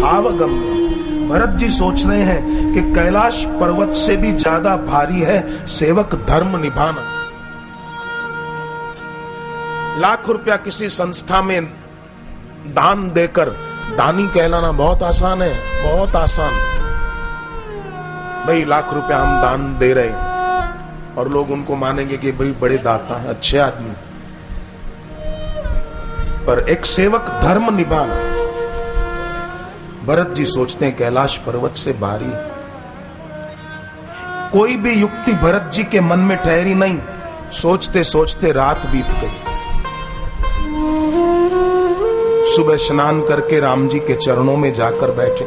भावगम्य। भरत जी सोच रहे हैं कि कैलाश पर्वत से भी ज्यादा भारी है सेवक धर्म निभाना। लाख रुपया किसी संस्था में दान देकर दानी कहलाना बहुत आसान है, बहुत आसान। भाई लाख रुपया हम दान दे रहे हैं और लोग उनको मानेंगे कि भाई बड़े दाता हैं, अच्छे आदमी। पर एक सेवक धर्म निभाना, भरत जी सोचते हैं कैलाश पर्वत से भारी। कोई भी युक्ति भरत जी के मन में ठहरी नहीं। सोचते सोचते रात बीत गई। सुबह स्नान करके राम जी के चरणों में जाकर बैठे।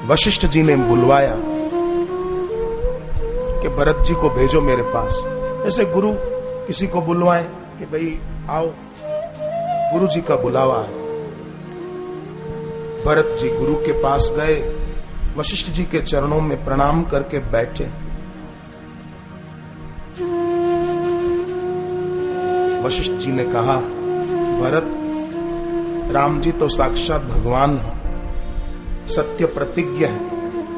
वशिष्ठ जी ने बुलवाया कि भरत जी को भेजो मेरे पास। जैसे गुरु किसी को बुलवाए कि भाई आओ, गुरु जी का बुलावा है। भरत जी गुरु के पास गए, वशिष्ठ जी के चरणों में प्रणाम करके बैठे। वशिष्ठ जी ने कहा, भरत, राम जी तो साक्षात भगवान है, सत्य प्रतिज्ञ है,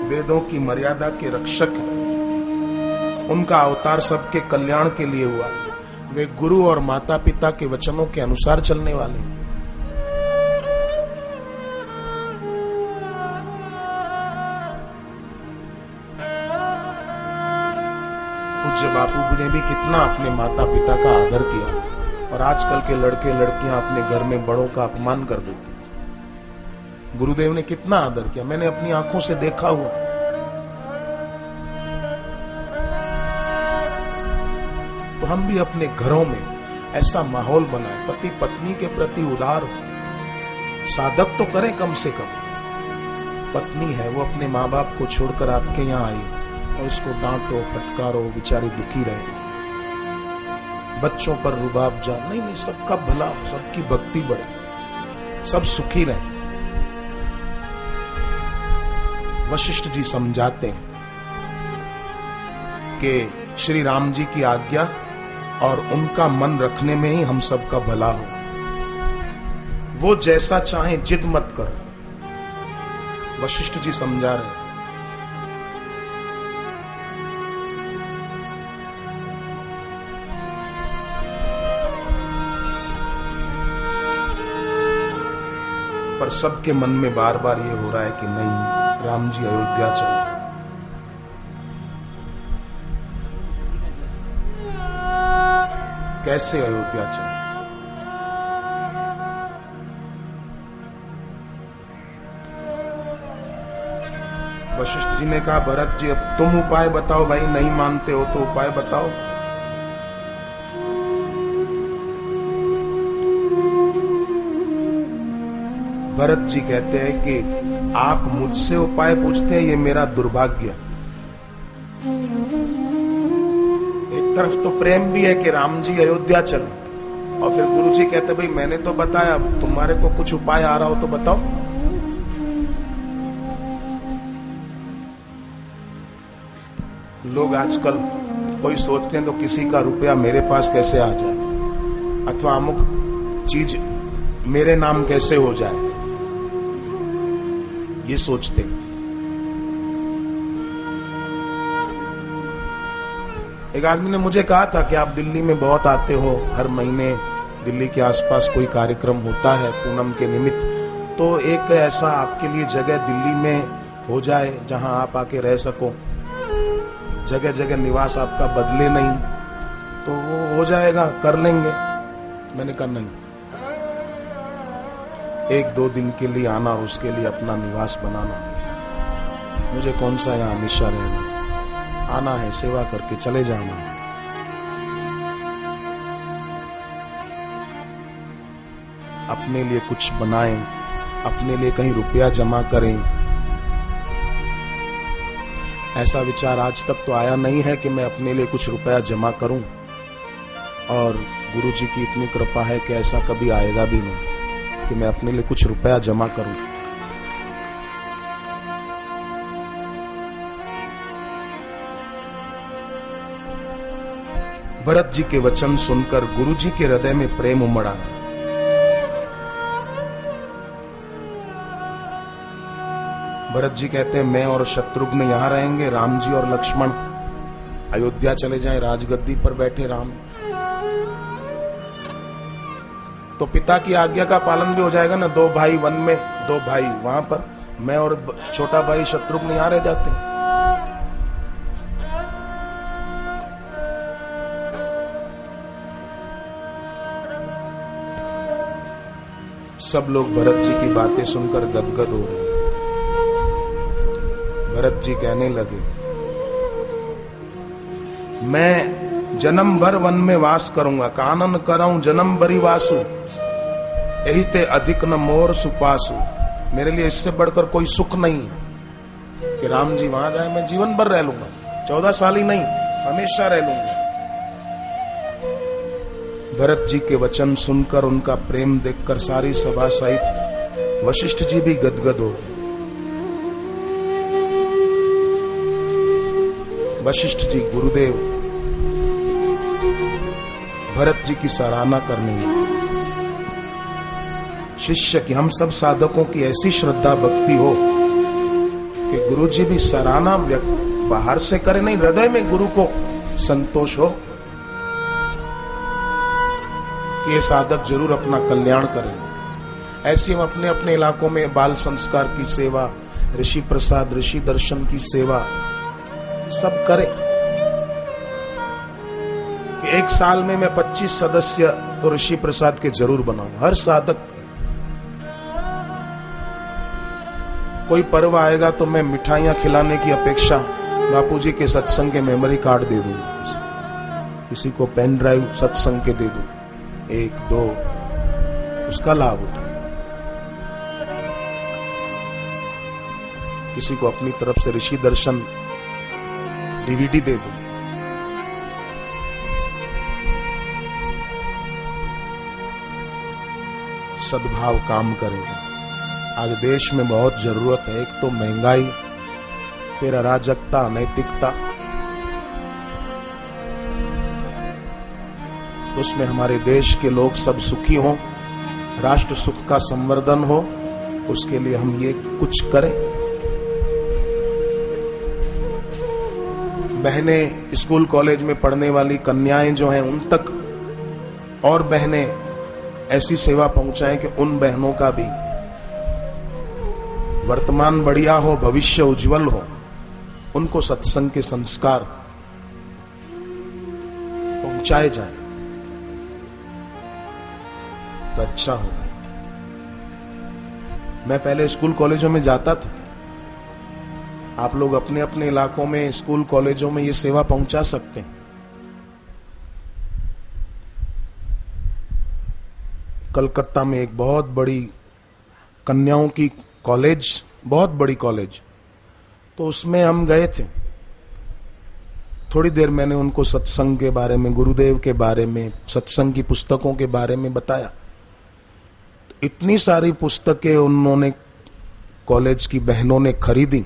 वेदों की मर्यादा के रक्षक है। उनका अवतार सबके कल्याण के लिए हुआ। वे गुरु और माता पिता के वचनों के अनुसार चलने वाले। पूज्य बापू ने भी कितना अपने माता पिता का आदर किया, और आजकल के लड़के लड़कियां अपने घर में बड़ों का अपमान कर देते। गुरुदेव ने कितना आदर किया, मैंने अपनी आंखों से देखा हुआ। तो हम भी अपने घरों में ऐसा माहौल बनाए, पति पत्नी के प्रति उदार हो। साधक तो करें कम से कम। पत्नी है, वो अपने माँ बाप को छोड़कर आपके यहाँ आई और उसको डांटो फटकारो, बेचारी दुखी रहे। बच्चों पर रुबाब जा नहीं, सबका भला, सबकी भक्ति बढ़े, सब सुखी रहे। वशिष्ठ जी समझाते हैं कि श्री राम जी की आज्ञा और उनका मन रखने में ही हम सबका भला हो। वो जैसा चाहे जिद मत करो। वशिष्ठ जी समझा रहे। पर सबके मन में बार बार ये हो रहा है कि नहीं, राम जी अयोध्या चले। कैसे अयोध्या चले? वशिष्ठ जी ने कहा, भरत जी अब तुम उपाय बताओ। भाई नहीं मानते हो तो उपाय बताओ। भरत जी कहते हैं कि आप मुझसे उपाय पूछते हैं, ये मेरा दुर्भाग्य। एक तरफ तो प्रेम भी है कि राम जी अयोध्या चले, और फिर गुरु जी कहते भाई मैंने तो बताया, अब तुम्हारे को कुछ उपाय आ रहा हो तो बताओ। लोग आजकल कोई सोचते हैं तो किसी का रुपया मेरे पास कैसे आ जाए, अथवा अमुक चीज मेरे नाम कैसे हो जाए, ये सोचते। एक आदमी ने मुझे कहा था कि आप दिल्ली में बहुत आते हो, हर महीने दिल्ली के आसपास कोई कार्यक्रम होता है पूनम के निमित्त, तो एक ऐसा आपके लिए जगह दिल्ली में हो जाए जहां आप आके रह सको, जगह जगह निवास आपका बदले नहीं, तो वो हो जाएगा, कर लेंगे। मैंने कहा नहीं, एक दो दिन के लिए आना और उसके लिए अपना निवास बनाना, मुझे कौन सा यहाँ हमेशा रहना। आना है, सेवा करके चले जाना। अपने लिए कुछ बनाएं, अपने लिए कहीं रुपया जमा करें। ऐसा विचार आज तक तो आया नहीं है कि मैं अपने लिए कुछ रुपया जमा करूं और गुरु जी की इतनी कृपा है कि ऐसा कभी आएगा भी नहीं कि मैं अपने लिए कुछ रुपया जमा करूं। भरत जी के वचन सुनकर गुरु जी के हृदय में प्रेम उमड़ा। भरत जी कहते हैं मैं और शत्रुघ्न यहां रहेंगे, राम जी और लक्ष्मण अयोध्या चले जाएं, राजगद्दी पर बैठे राम। तो पिता की आज्ञा का पालन भी हो जाएगा ना, 2 भाई वन में, 2 भाई वहां पर, मैं और छोटा भाई शत्रुघ्न यहां रह जाते हैं। सब लोग भरत जी की बातें सुनकर गदगद हो रहे। भरत जी कहने लगे मैं जन्म भर वन में वास करूंगा, कानन कराऊं जन्म भरी वासु, यही ते अधिक न मोर सुपासु। मेरे लिए इससे बढ़कर कोई सुख नहीं है कि राम जी वहां जाए, मैं जीवन भर रह लूंगा, 14 साल ही नहीं, हमेशा रह लूंगा। भरत जी के वचन सुनकर, उनका प्रेम देखकर सारी सभा सहित वशिष्ठ जी भी गदगद हो गए। वशिष्ठ जी गुरुदेव भरत जी की सराहना करने लगे। शिष्य की, हम सब साधकों की ऐसी श्रद्धा भक्ति हो कि गुरु जी भी सराहना बाहर से करे नहीं, हृदय में गुरु को संतोष हो कि ये साधक जरूर अपना कल्याण करेंगे। ऐसे हम अपने अपने इलाकों में बाल संस्कार की सेवा, ऋषि प्रसाद, ऋषि दर्शन की सेवा सब करें कि एक साल में मैं 25 सदस्य तो ऋषि प्रसाद के जरूर बनाऊं। हर साधक, कोई पर्व आएगा तो मैं मिठाइयां खिलाने की अपेक्षा बापूजी के सत्संग के मेमोरी कार्ड दे दूंगा, किसी को पेन ड्राइव सत्संग के दे दूं, 1 2 उसका लाभ उठाए, किसी को अपनी तरफ से ऋषि दर्शन DVD दे दूं। सद्भाव काम करेगा। आज देश में बहुत जरूरत है, एक तो महंगाई, फिर अराजकता, अनैतिकता, उसमें हमारे देश के लोग सब सुखी हों, राष्ट्र सुख का संवर्धन हो, उसके लिए हम ये कुछ करें। बहनें स्कूल कॉलेज में पढ़ने वाली कन्याएं जो हैं, उन तक और बहनें ऐसी सेवा पहुंचाएं कि उन बहनों का भी वर्तमान बढ़िया हो, भविष्य उज्जवल हो, उनको सत्संग के संस्कार पहुंचाए जाए तो अच्छा हो। मैं पहले स्कूल कॉलेजों में जाता था, आप लोग अपने अपने इलाकों में स्कूल कॉलेजों में ये सेवा पहुंचा सकते हैं। कलकत्ता में एक बहुत बड़ी कन्याओं की कॉलेज, बहुत बड़ी कॉलेज, तो उसमें हम गए थे। थोड़ी देर मैंने उनको सत्संग के बारे में, गुरुदेव के बारे में, सत्संग की पुस्तकों के बारे में बताया। इतनी सारी पुस्तकें उन्होंने, कॉलेज की बहनों ने खरीदी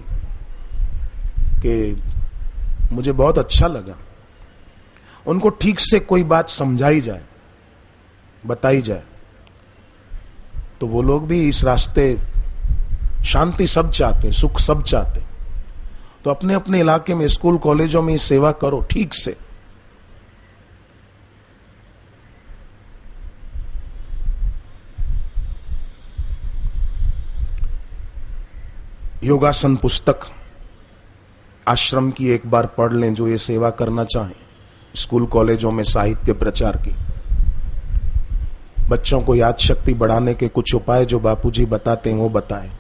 कि मुझे बहुत अच्छा लगा। उनको ठीक से कोई बात समझाई जाए, बताई जाए, तो वो लोग भी इस रास्ते, शांति सब चाहते हैं, सुख सब चाहते हैं। तो अपने अपने इलाके में स्कूल कॉलेजों में सेवा करो ठीक से। योगासन पुस्तक आश्रम की एक बार पढ़ लें, जो ये सेवा करना चाहें, स्कूल कॉलेजों में साहित्य प्रचार की। बच्चों को याद शक्ति बढ़ाने के कुछ उपाय जो बापूजी बताते हैं वो बताएं।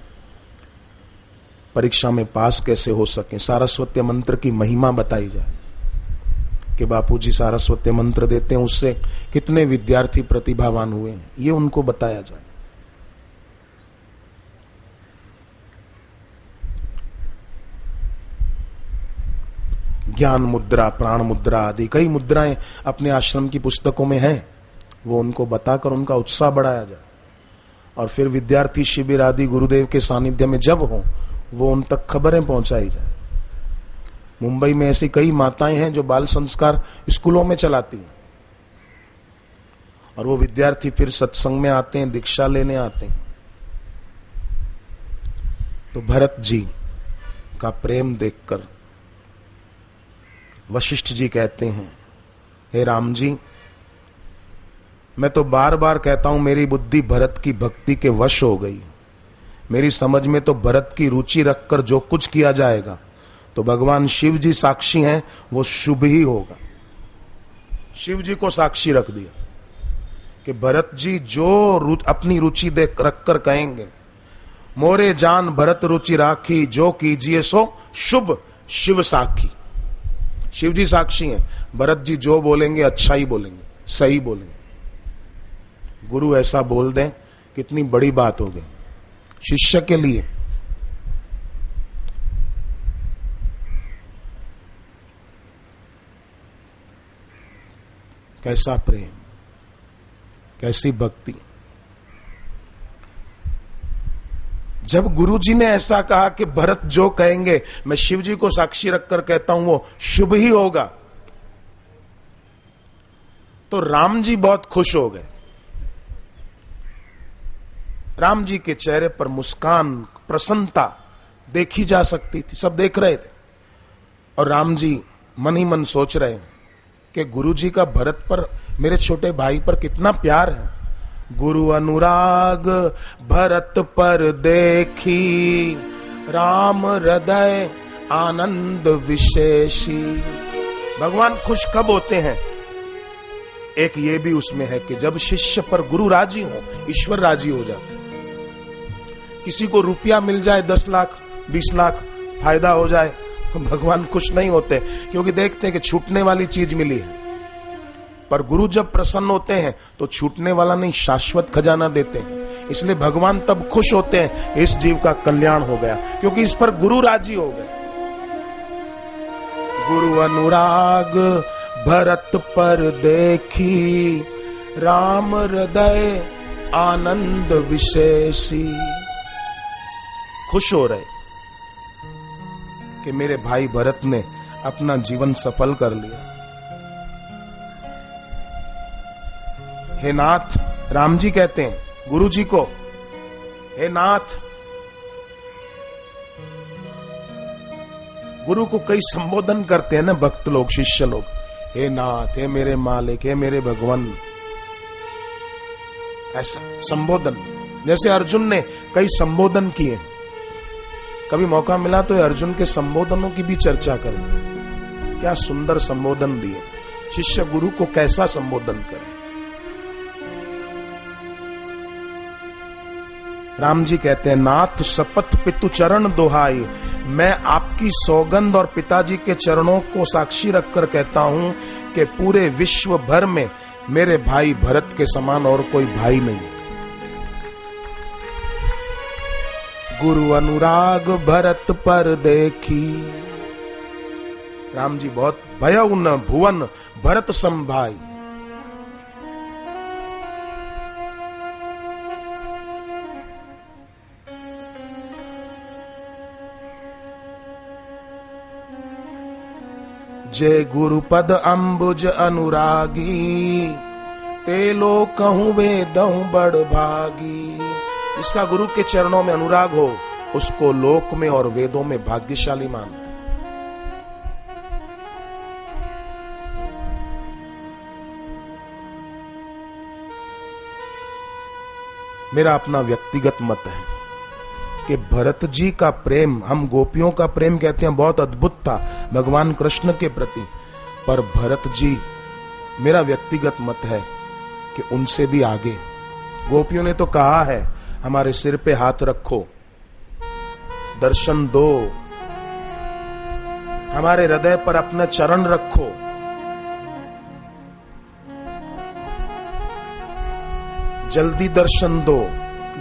परीक्षा में पास कैसे हो सके, सारस्वत मंत्र की महिमा बताई जाए कि बापूजी सारस्वत मंत्र देते हैं, उससे कितने विद्यार्थी प्रतिभावान हुए हैं, ये उनको बताया जाए। ज्ञान मुद्रा, प्राण मुद्रा आदि कई मुद्राएं अपने आश्रम की पुस्तकों में हैं, वो उनको बताकर उनका उत्साह बढ़ाया जाए, और फिर विद्यार्थी शिविर आदि गुरुदेव के सानिध्य में जब हो वो उन तक खबरें पहुंचाई जाए। मुंबई में ऐसी कई माताएं हैं जो बाल संस्कार स्कूलों में चलाती हैं, और वो विद्यार्थी फिर सत्संग में आते हैं, दीक्षा लेने आते हैं। तो भरत जी का प्रेम देखकर वशिष्ठ जी कहते हैं, हे राम जी, मैं तो बार बार कहता हूं मेरी बुद्धि भरत की भक्ति के वश हो गई। मेरी समझ में तो भरत की रुचि रखकर जो कुछ किया जाएगा तो भगवान शिव जी साक्षी हैं, वो शुभ ही होगा। शिव जी को साक्षी रख दिया कि भरत जी जो अपनी रुचि देख रखकर कहेंगे, मोरे जान भरत रुचि राखी, जो कीजिए सो शुभ शिव साखी। शिव जी साक्षी हैं, भरत जी जो बोलेंगे अच्छा ही बोलेंगे, सही बोलेंगे। गुरु ऐसा बोल दें, कितनी बड़ी बात हो गई शिष्य के लिए। कैसा प्रेम, कैसी भक्ति। जब गुरुजी ने ऐसा कहा कि भरत जो कहेंगे मैं शिव जी को साक्षी रखकर कहता हूं वो शुभ ही होगा, तो राम जी बहुत खुश हो गए। राम जी के चेहरे पर मुस्कान, प्रसन्नता देखी जा सकती थी, सब देख रहे थे। और राम जी मन ही मन सोच रहे हैं कि गुरु जी का भरत पर, मेरे छोटे भाई पर कितना प्यार है। गुरु अनुराग भरत पर देखी, राम हृदय आनंद विशेषी। भगवान खुश कब होते हैं? एक ये भी उसमें है कि जब शिष्य पर गुरु राजी हो, ईश्वर राजी हो जाते। किसी को रुपया मिल जाए 10 लाख 20 लाख फायदा हो जाए, भगवान खुश नहीं होते, क्योंकि देखते हैं कि छूटने वाली चीज मिली है। पर गुरु जब प्रसन्न होते हैं तो छूटने वाला नहीं, शाश्वत खजाना देते हैं। इसलिए भगवान तब खुश होते हैं, इस जीव का कल्याण हो गया, क्योंकि इस पर गुरु राजी हो गए। गुरु अनुराग भरत पर देखी, राम हृदय आनंद विशेषी। खुश हो रहे कि मेरे भाई भरत ने अपना जीवन सफल कर लिया। हे नाथ, राम जी कहते हैं गुरु जी को, हे नाथ। गुरु को कई संबोधन करते हैं ना भक्त लोग, शिष्य लोग, हे नाथ, हे मेरे मालिक, हे मेरे भगवान, ऐसा संबोधन। जैसे अर्जुन ने कई संबोधन किए, कभी मौका मिला तो अर्जुन के संबोधनों की भी चर्चा करें। क्या सुंदर संबोधन दिए, शिष्य गुरु को कैसा संबोधन करे। राम जी कहते हैं, नाथ शपथ पितु चरण दोहाई, मैं आपकी सौगंध और पिताजी के चरणों को साक्षी रखकर कहता हूं कि पूरे विश्व भर में मेरे भाई भरत के समान और कोई भाई नहीं। गुरु अनुराग भरत पर देखी, राम जी बहुत भयउ न भुवन भरत संभाई। जय गुरुपद अंबुज अनुरागी, ते लो कहूं वेदहूं बड़ भागी। इसका गुरु के चरणों में अनुराग हो, उसको लोक में और वेदों में भाग्यशाली मानते। मेरा अपना व्यक्तिगत मत है कि भरत जी का प्रेम, हम गोपियों का प्रेम कहते हैं, बहुत अद्भुत था भगवान कृष्ण के प्रति, पर भरत जी, मेरा व्यक्तिगत मत है कि उनसे भी आगे। गोपियों ने तो कहा है, हमारे सिर पे हाथ रखो, दर्शन दो, हमारे हृदय पर अपना चरण रखो। जल्दी दर्शन दो।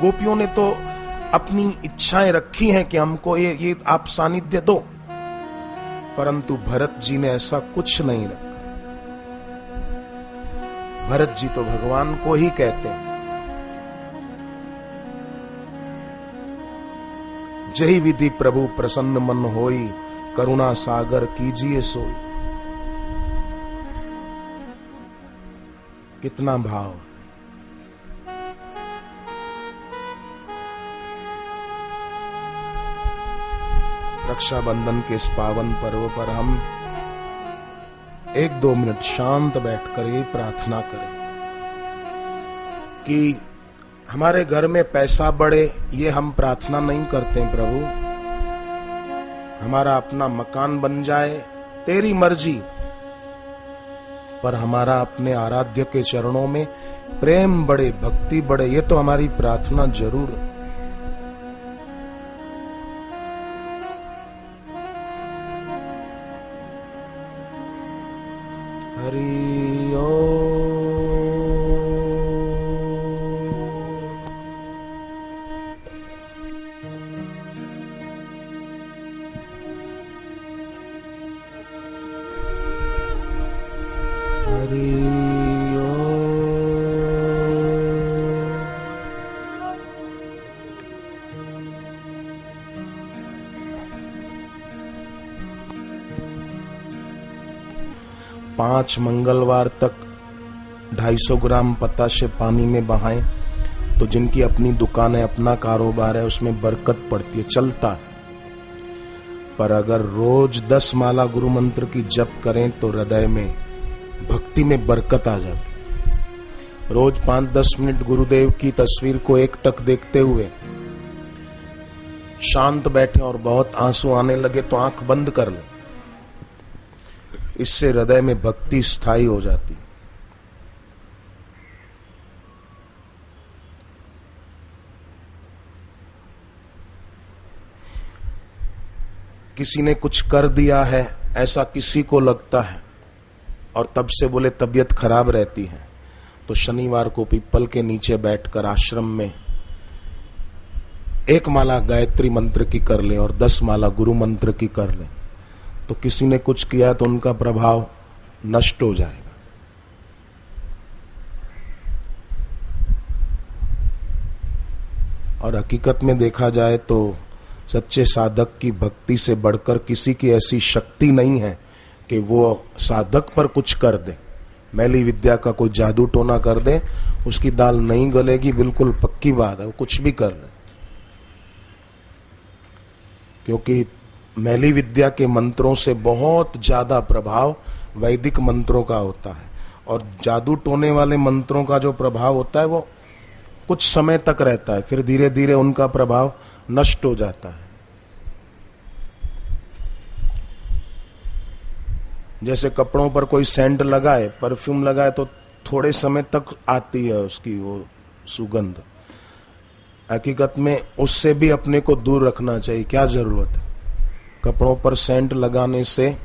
गोपियों ने तो अपनी इच्छाएं रखी हैं कि हमको ये आप सानिध्य दो, परंतु भरत जी ने ऐसा कुछ नहीं रखा। भरत जी तो भगवान को ही कहते हैं। जही विधि प्रभु प्रसन्न मन होई, करुणा सागर कीजिए सोई। कितना भाव। रक्षाबंधन के इस पावन पर्व पर हम 1-2 मिनट शांत बैठकर ये प्रार्थना करें कि हमारे घर में पैसा बढ़े। ये हम प्रार्थना नहीं करते प्रभु, हमारा अपना मकान बन जाए तेरी मर्जी, पर हमारा अपने आराध्य के चरणों में प्रेम बढ़े, भक्ति बढ़े, ये तो हमारी प्रार्थना जरूर। हरि ओम। हरि ओम। 5 मंगलवार तक 250 ग्राम पताशे पानी में बहाएं तो जिनकी अपनी दुकान है, अपना कारोबार है, उसमें बरकत पड़ती है, चलता है। पर अगर रोज 10 माला गुरु मंत्र की जप करें तो हृदय में भक्ति में बरकत आ जाती। रोज 5-10 मिनट गुरुदेव की तस्वीर को एकटक देखते हुए शांत बैठे और बहुत आंसू आने लगे तो आंख बंद कर लो। इससे हृदय में भक्ति स्थायी हो जाती। किसी ने कुछ कर दिया है ऐसा किसी को लगता है और तब से बोले तबीयत खराब रहती है, तो शनिवार को पीपल के नीचे बैठकर आश्रम में 1 माला गायत्री मंत्र की कर ले और 10 माला गुरु मंत्र की कर ले, तो किसी ने कुछ किया तो उनका प्रभाव नष्ट हो जाएगा। और हकीकत में देखा जाए तो सच्चे साधक की भक्ति से बढ़कर किसी की ऐसी शक्ति नहीं है कि वो साधक पर कुछ कर दे। मैली विद्या का कोई जादू टोना कर दे, उसकी दाल नहीं गलेगी, बिल्कुल पक्की बात है, वो कुछ भी कर ले। क्योंकि मैली विद्या के मंत्रों से बहुत ज्यादा प्रभाव वैदिक मंत्रों का होता है, और जादू टोने वाले मंत्रों का जो प्रभाव होता है वो कुछ समय तक रहता है, फिर धीरे धीरे उनका प्रभाव नष्ट हो जाता है। जैसे कपड़ों पर कोई सेंट लगाए, परफ्यूम लगाए तो थोड़े समय तक आती है उसकी वो सुगंध। हकीकत में उससे भी अपने को दूर रखना चाहिए। क्या जरूरत है कपड़ों पर सेंट लगाने से?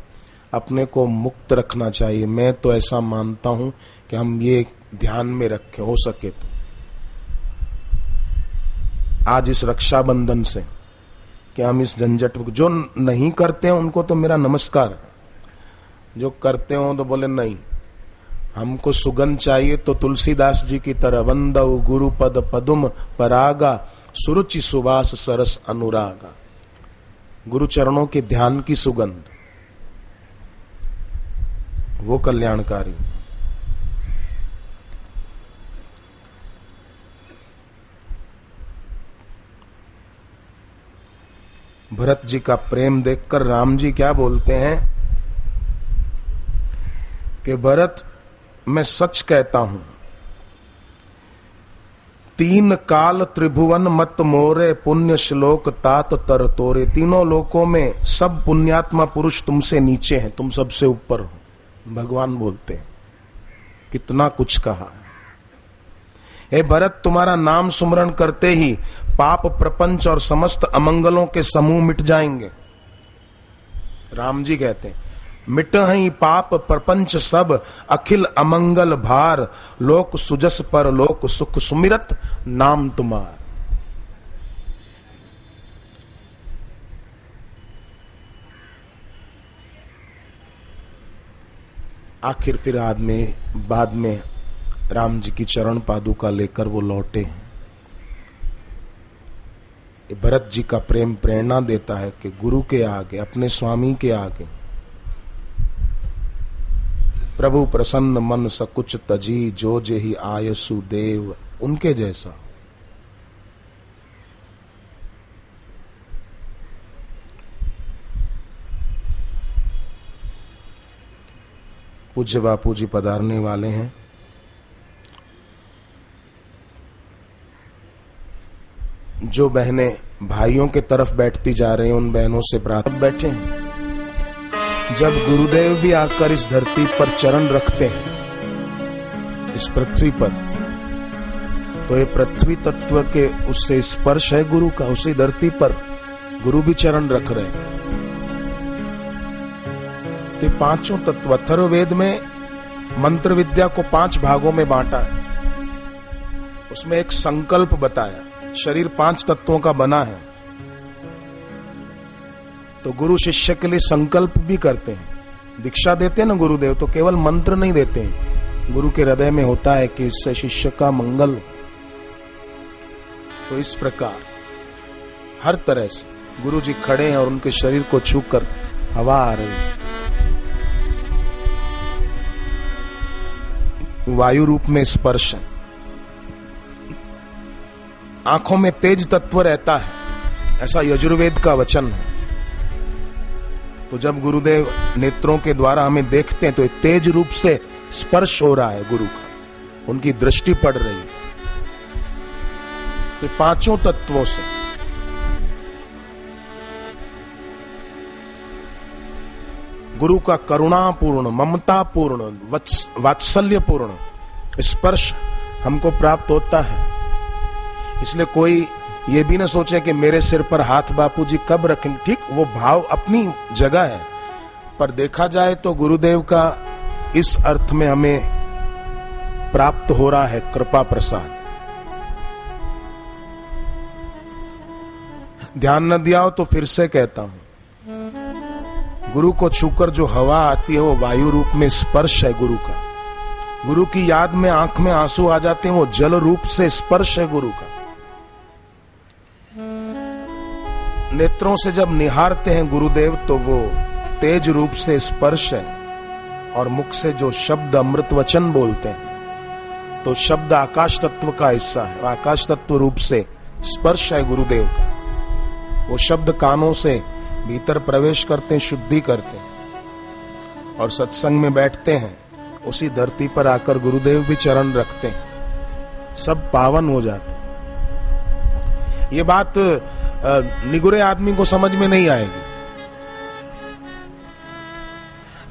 अपने को मुक्त रखना चाहिए। मैं तो ऐसा मानता हूं कि हम ये ध्यान में रखें हो सके तो। आज इस रक्षाबंधन से कि हम इस झंझट को, जो नहीं करते हैं उनको तो मेरा नमस्कार, जो करते हो तो बोले नहीं हमको सुगंध चाहिए, तो तुलसीदास जी की तरह वंदौ गुरुपद पदुम परागा सुरुचि सुवास सरस अनुरागा। गुरु चरणों के ध्यान की सुगंध वो कल्याणकारी। भरत जी का प्रेम देखकर राम जी क्या बोलते हैं कि भरत मैं सच कहता हूं, 3 काल त्रिभुवन मत मोरे पुण्य श्लोक तात तर तोरे। तीनों लोकों में सब पुण्यात्मा पुरुष तुमसे नीचे हैं, तुम सबसे ऊपर हो। भगवान बोलते हैं कितना कुछ कहा है। हे भरत तुम्हारा नाम सुमरण करते ही पाप प्रपंच और समस्त अमंगलों के समूह मिट जाएंगे। राम जी कहते हैं मिट ही पाप प्रपंच सब अखिल अमंगल भार, लोक सुजस पर लोक सुख सुमिरत नाम तुम्हार। आखिर फिर बाद में राम जी की चरण पादुका लेकर वो लौटे हैं। भरत जी का प्रेम प्रेरणा देता है कि गुरु के आगे, अपने स्वामी के आगे प्रभु प्रसन्न मन सकुच तजी, जो जेहि आयसु देव, उनके जैसा। पूज्य बापू जी पधारने वाले हैं। जो बहनें भाइयों के तरफ बैठती जा रही हैं, उन बहनों से प्रार्थना बैठे हैं। जब गुरुदेव भी आकर इस धरती पर चरण रखते हैं, इस पृथ्वी पर, तो ये पृथ्वी तत्व के उससे स्पर्श है गुरु का। उसी धरती पर गुरु भी चरण रख रहे हैं। तो पांचों तत्व, अथर्ववेद में मंत्र विद्या को 5 भागों में बांटा है। उसमें एक संकल्प बताया। शरीर 5 तत्वों का बना है, तो गुरु शिष्य के लिए संकल्प भी करते हैं। दीक्षा देते हैं ना गुरुदेव, तो केवल मंत्र नहीं देते हैं, गुरु के हृदय में होता है कि इससे शिष्य का मंगल। तो इस प्रकार हर तरह से गुरु जी खड़े हैं और उनके शरीर को छूकर हवा आ रही है। वायु रूप में स्पर्श है। आंखों में तेज तत्व रहता है, ऐसा यजुर्वेद का वचन है। तो जब गुरुदेव नेत्रों के द्वारा हमें देखते हैं, तो तेज रूप से स्पर्श हो रहा है गुरु का, उनकी दृष्टि पड़ रही है। तो 5 तत्वों से गुरु का करुणापूर्ण, ममतापूर्ण, वात्सल्यपूर्ण स्पर्श हमको प्राप्त होता है। इसलिए कोई ये भी ना सोचे कि मेरे सिर पर हाथ बापूजी कब रखेंगे। ठीक, वो भाव अपनी जगह है, पर देखा जाए तो गुरुदेव का इस अर्थ में हमें प्राप्त हो रहा है कृपा प्रसाद। ध्यान न दिया हो तो फिर से कहता हूं, गुरु को छूकर जो हवा आती है वो वायु रूप में स्पर्श है गुरु का। गुरु की याद में आंख में आंसू आ जाते हैं, वो जल रूप से स्पर्श है गुरु का। नेत्रों से जब निहारते हैं गुरुदेव, तो वो तेज रूप से स्पर्श है। और मुख से जो शब्द अमृत वचन बोलते हैं, तो शब्द आकाश तत्व का हिस्सा है। आकाश तत्व रूप से स्पर्श है गुरुदेव का। वो शब्द कानों से भीतर प्रवेश करते हैं, शुद्धि करते हैं। और सत्संग में बैठते हैं, उसी धरती पर आकर गुरुदेव भी चरण रखते हैं, सब पावन हो जाते हैं। ये बात निगुरे आदमी को समझ में नहीं आएगी।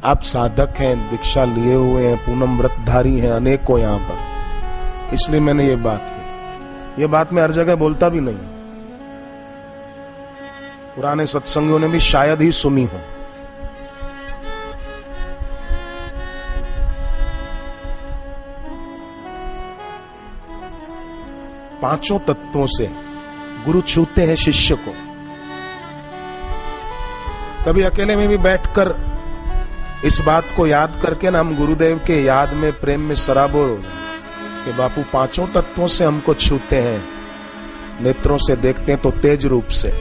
आप साधक हैं, दीक्षा लिए हुए हैं, पूनम व्रतधारी हैं, अनेकों यहां पर, इसलिए मैंने ये बात की। ये बात मैं हर जगह बोलता भी नहीं, पुराने सत्संगियों ने भी शायद ही सुनी हो। पांचों तत्वों से गुरु छूते हैं शिष्य को। कभी अकेले में भी बैठकर इस बात को याद करके ना, हम गुरुदेव के याद में, प्रेम में सराबोर हो जाए कि बापू 5 तत्वों से हमको छूते हैं। नेत्रों से देखते हैं तो तेज रूप से।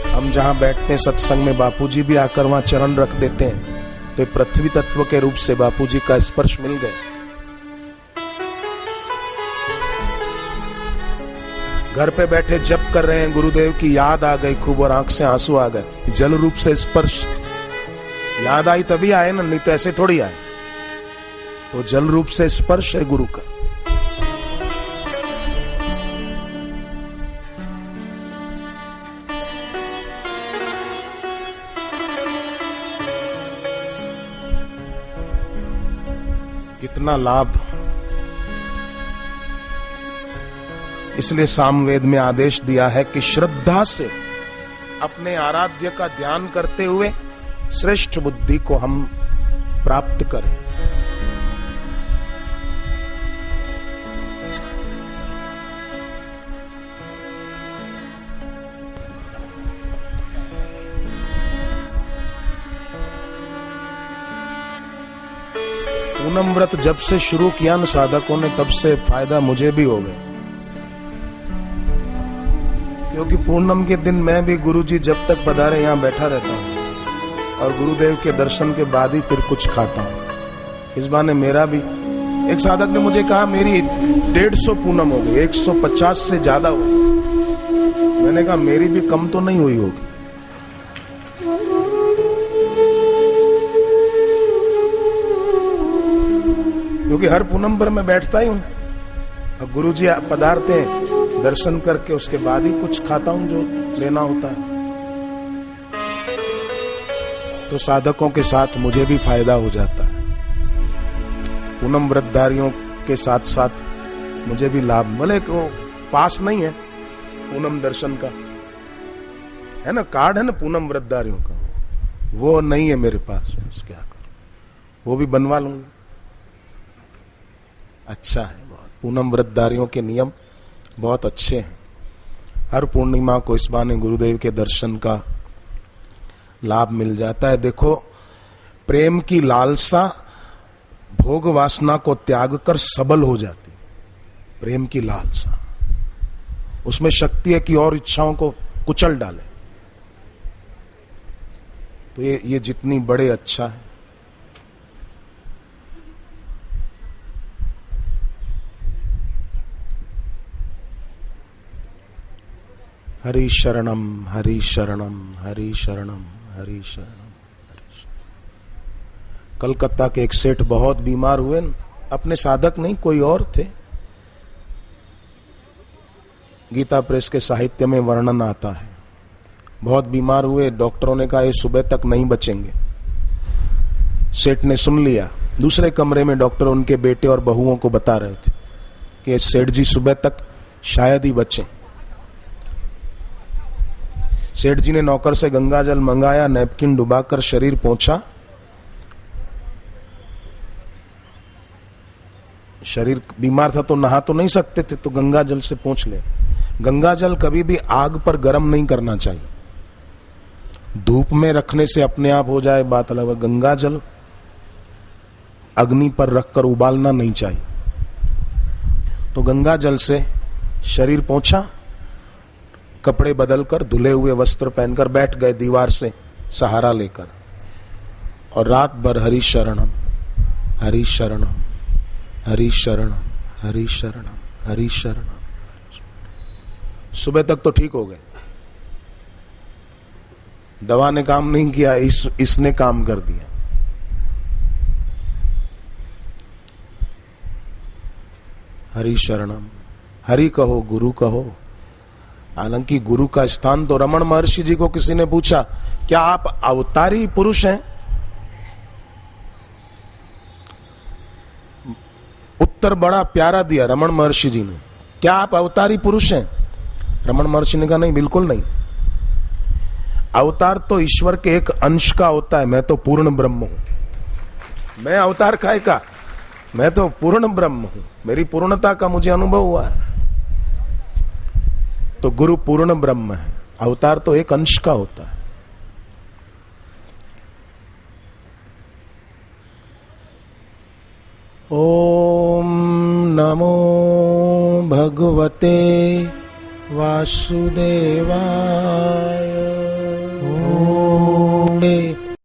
हम जहां बैठते हैं सत्संग में, बापूजी भी आकर वहां चरण रख देते हैं, तो पृथ्वी तत्व के रूप से बापूजी का स्पर्श मिल गया। घर पे बैठे जप कर रहे हैं, गुरुदेव की याद आ गई खूब और आंख से आंसू आ गए, जल रूप से स्पर्श। याद आई तभी आए ना, नहीं तो ऐसे थोड़ी आए। तो जल रूप से स्पर्श है गुरु का। कितना लाभ। इसलिए सामवेद में आदेश दिया है कि श्रद्धा से अपने आराध्य का ध्यान करते हुए श्रेष्ठ बुद्धि को हम प्राप्त करें। पूनम व्रत जब से शुरू किया न साधकों ने, तब से फायदा मुझे भी हो गया। क्योंकि पूनम के दिन मैं भी गुरुजी जब तक पधारे यहाँ बैठा रहता हूँ और गुरुदेव के दर्शन के बाद ही फिर कुछ खाता हूँ। इस बहाने मेरा भी, एक साधक ने मुझे कहा मेरी 150 पूनम हो गई, 150 से ज्यादा हो गई। मैंने कहा मेरी भी कम तो नहीं हुई होगी। क्योंकि हर पूनम पर मैं बैठता ही हूं और गुरुजी पधारते हैं, दर्शन करके उसके बाद ही कुछ खाता हूं जो लेना होता है। तो साधकों के साथ मुझे भी फायदा हो जाता है। पूनम व्रतधारियों के साथ साथ मुझे भी लाभ, भले को पास नहीं है पूनम दर्शन का, है ना, कार्ड है ना पूनम व्रतधारियों का, वो नहीं है मेरे पास, क्या करूं, वो भी बनवा लूंगा। अच्छा है, बहुत पूनम व्रतधारियों के नियम बहुत अच्छे हैं। हर पूर्णिमा को इस बहाने गुरुदेव के दर्शन का लाभ मिल जाता है। देखो, प्रेम की लालसा भोग वासना को त्याग कर सबल हो जाती। प्रेम की लालसा, उसमें शक्ति है कि और इच्छाओं को कुचल डाले। तो ये जितनी बड़े अच्छा है। हरि शरणम हरि शरणम हरि शरणम हरि शरणम। कलकत्ता के एक सेठ बहुत बीमार हुए, अपने साधक नहीं कोई और थे। गीता प्रेस के साहित्य में वर्णन आता है, बहुत बीमार हुए, डॉक्टरों ने कहा ये सुबह तक नहीं बचेंगे। सेठ ने सुन लिया। दूसरे कमरे में डॉक्टर उनके बेटे और बहुओं को बता रहे थे कि सेठ जी सुबह तक शायद ही बचे। सेठ जी ने नौकर से गंगा जल मंगाया, नैपकिन डुबाकर शरीर पोंछा। शरीर बीमार था तो नहा तो नहीं सकते थे, तो गंगा जल से पोंछ ले। गंगा जल कभी भी आग पर गर्म नहीं करना चाहिए, धूप में रखने से अपने आप हो जाए बात अलग है। गंगा जल अग्नि पर रखकर उबालना नहीं चाहिए। तो गंगा जल से शरीर पोंछा, कपड़े बदलकर धुले हुए वस्त्र पहनकर बैठ गए दीवार से सहारा लेकर, और रात भर हरि शरणम हरि शरणम हरि शरणम हरि शरणम हरि शरणम। सुबह तक तो ठीक हो गए। दवा ने काम नहीं किया, इसने काम कर दिया। हरि शरणम, हरि कहो गुरु कहो। हालांकि गुरु का स्थान तो, रमण महर्षि जी को किसी ने पूछा क्या आप अवतारी पुरुष हैं? उत्तर बड़ा प्यारा दिया रमण महर्षि जी ने, क्या आप अवतारी पुरुष हैं? रमण महर्षि ने कहा नहीं, बिल्कुल नहीं। अवतार तो ईश्वर के एक अंश का होता है, मैं तो पूर्ण ब्रह्म हूं। मैं अवतार काय का? मैं तो पूर्ण ब्रह्म हूं, मेरी पूर्णता का मुझे अनुभव हुआ है। तो गुरु पूर्ण ब्रह्म है, अवतार तो एक अंश का होता है। ओम नमो भगवते वासुदेवाय। ओम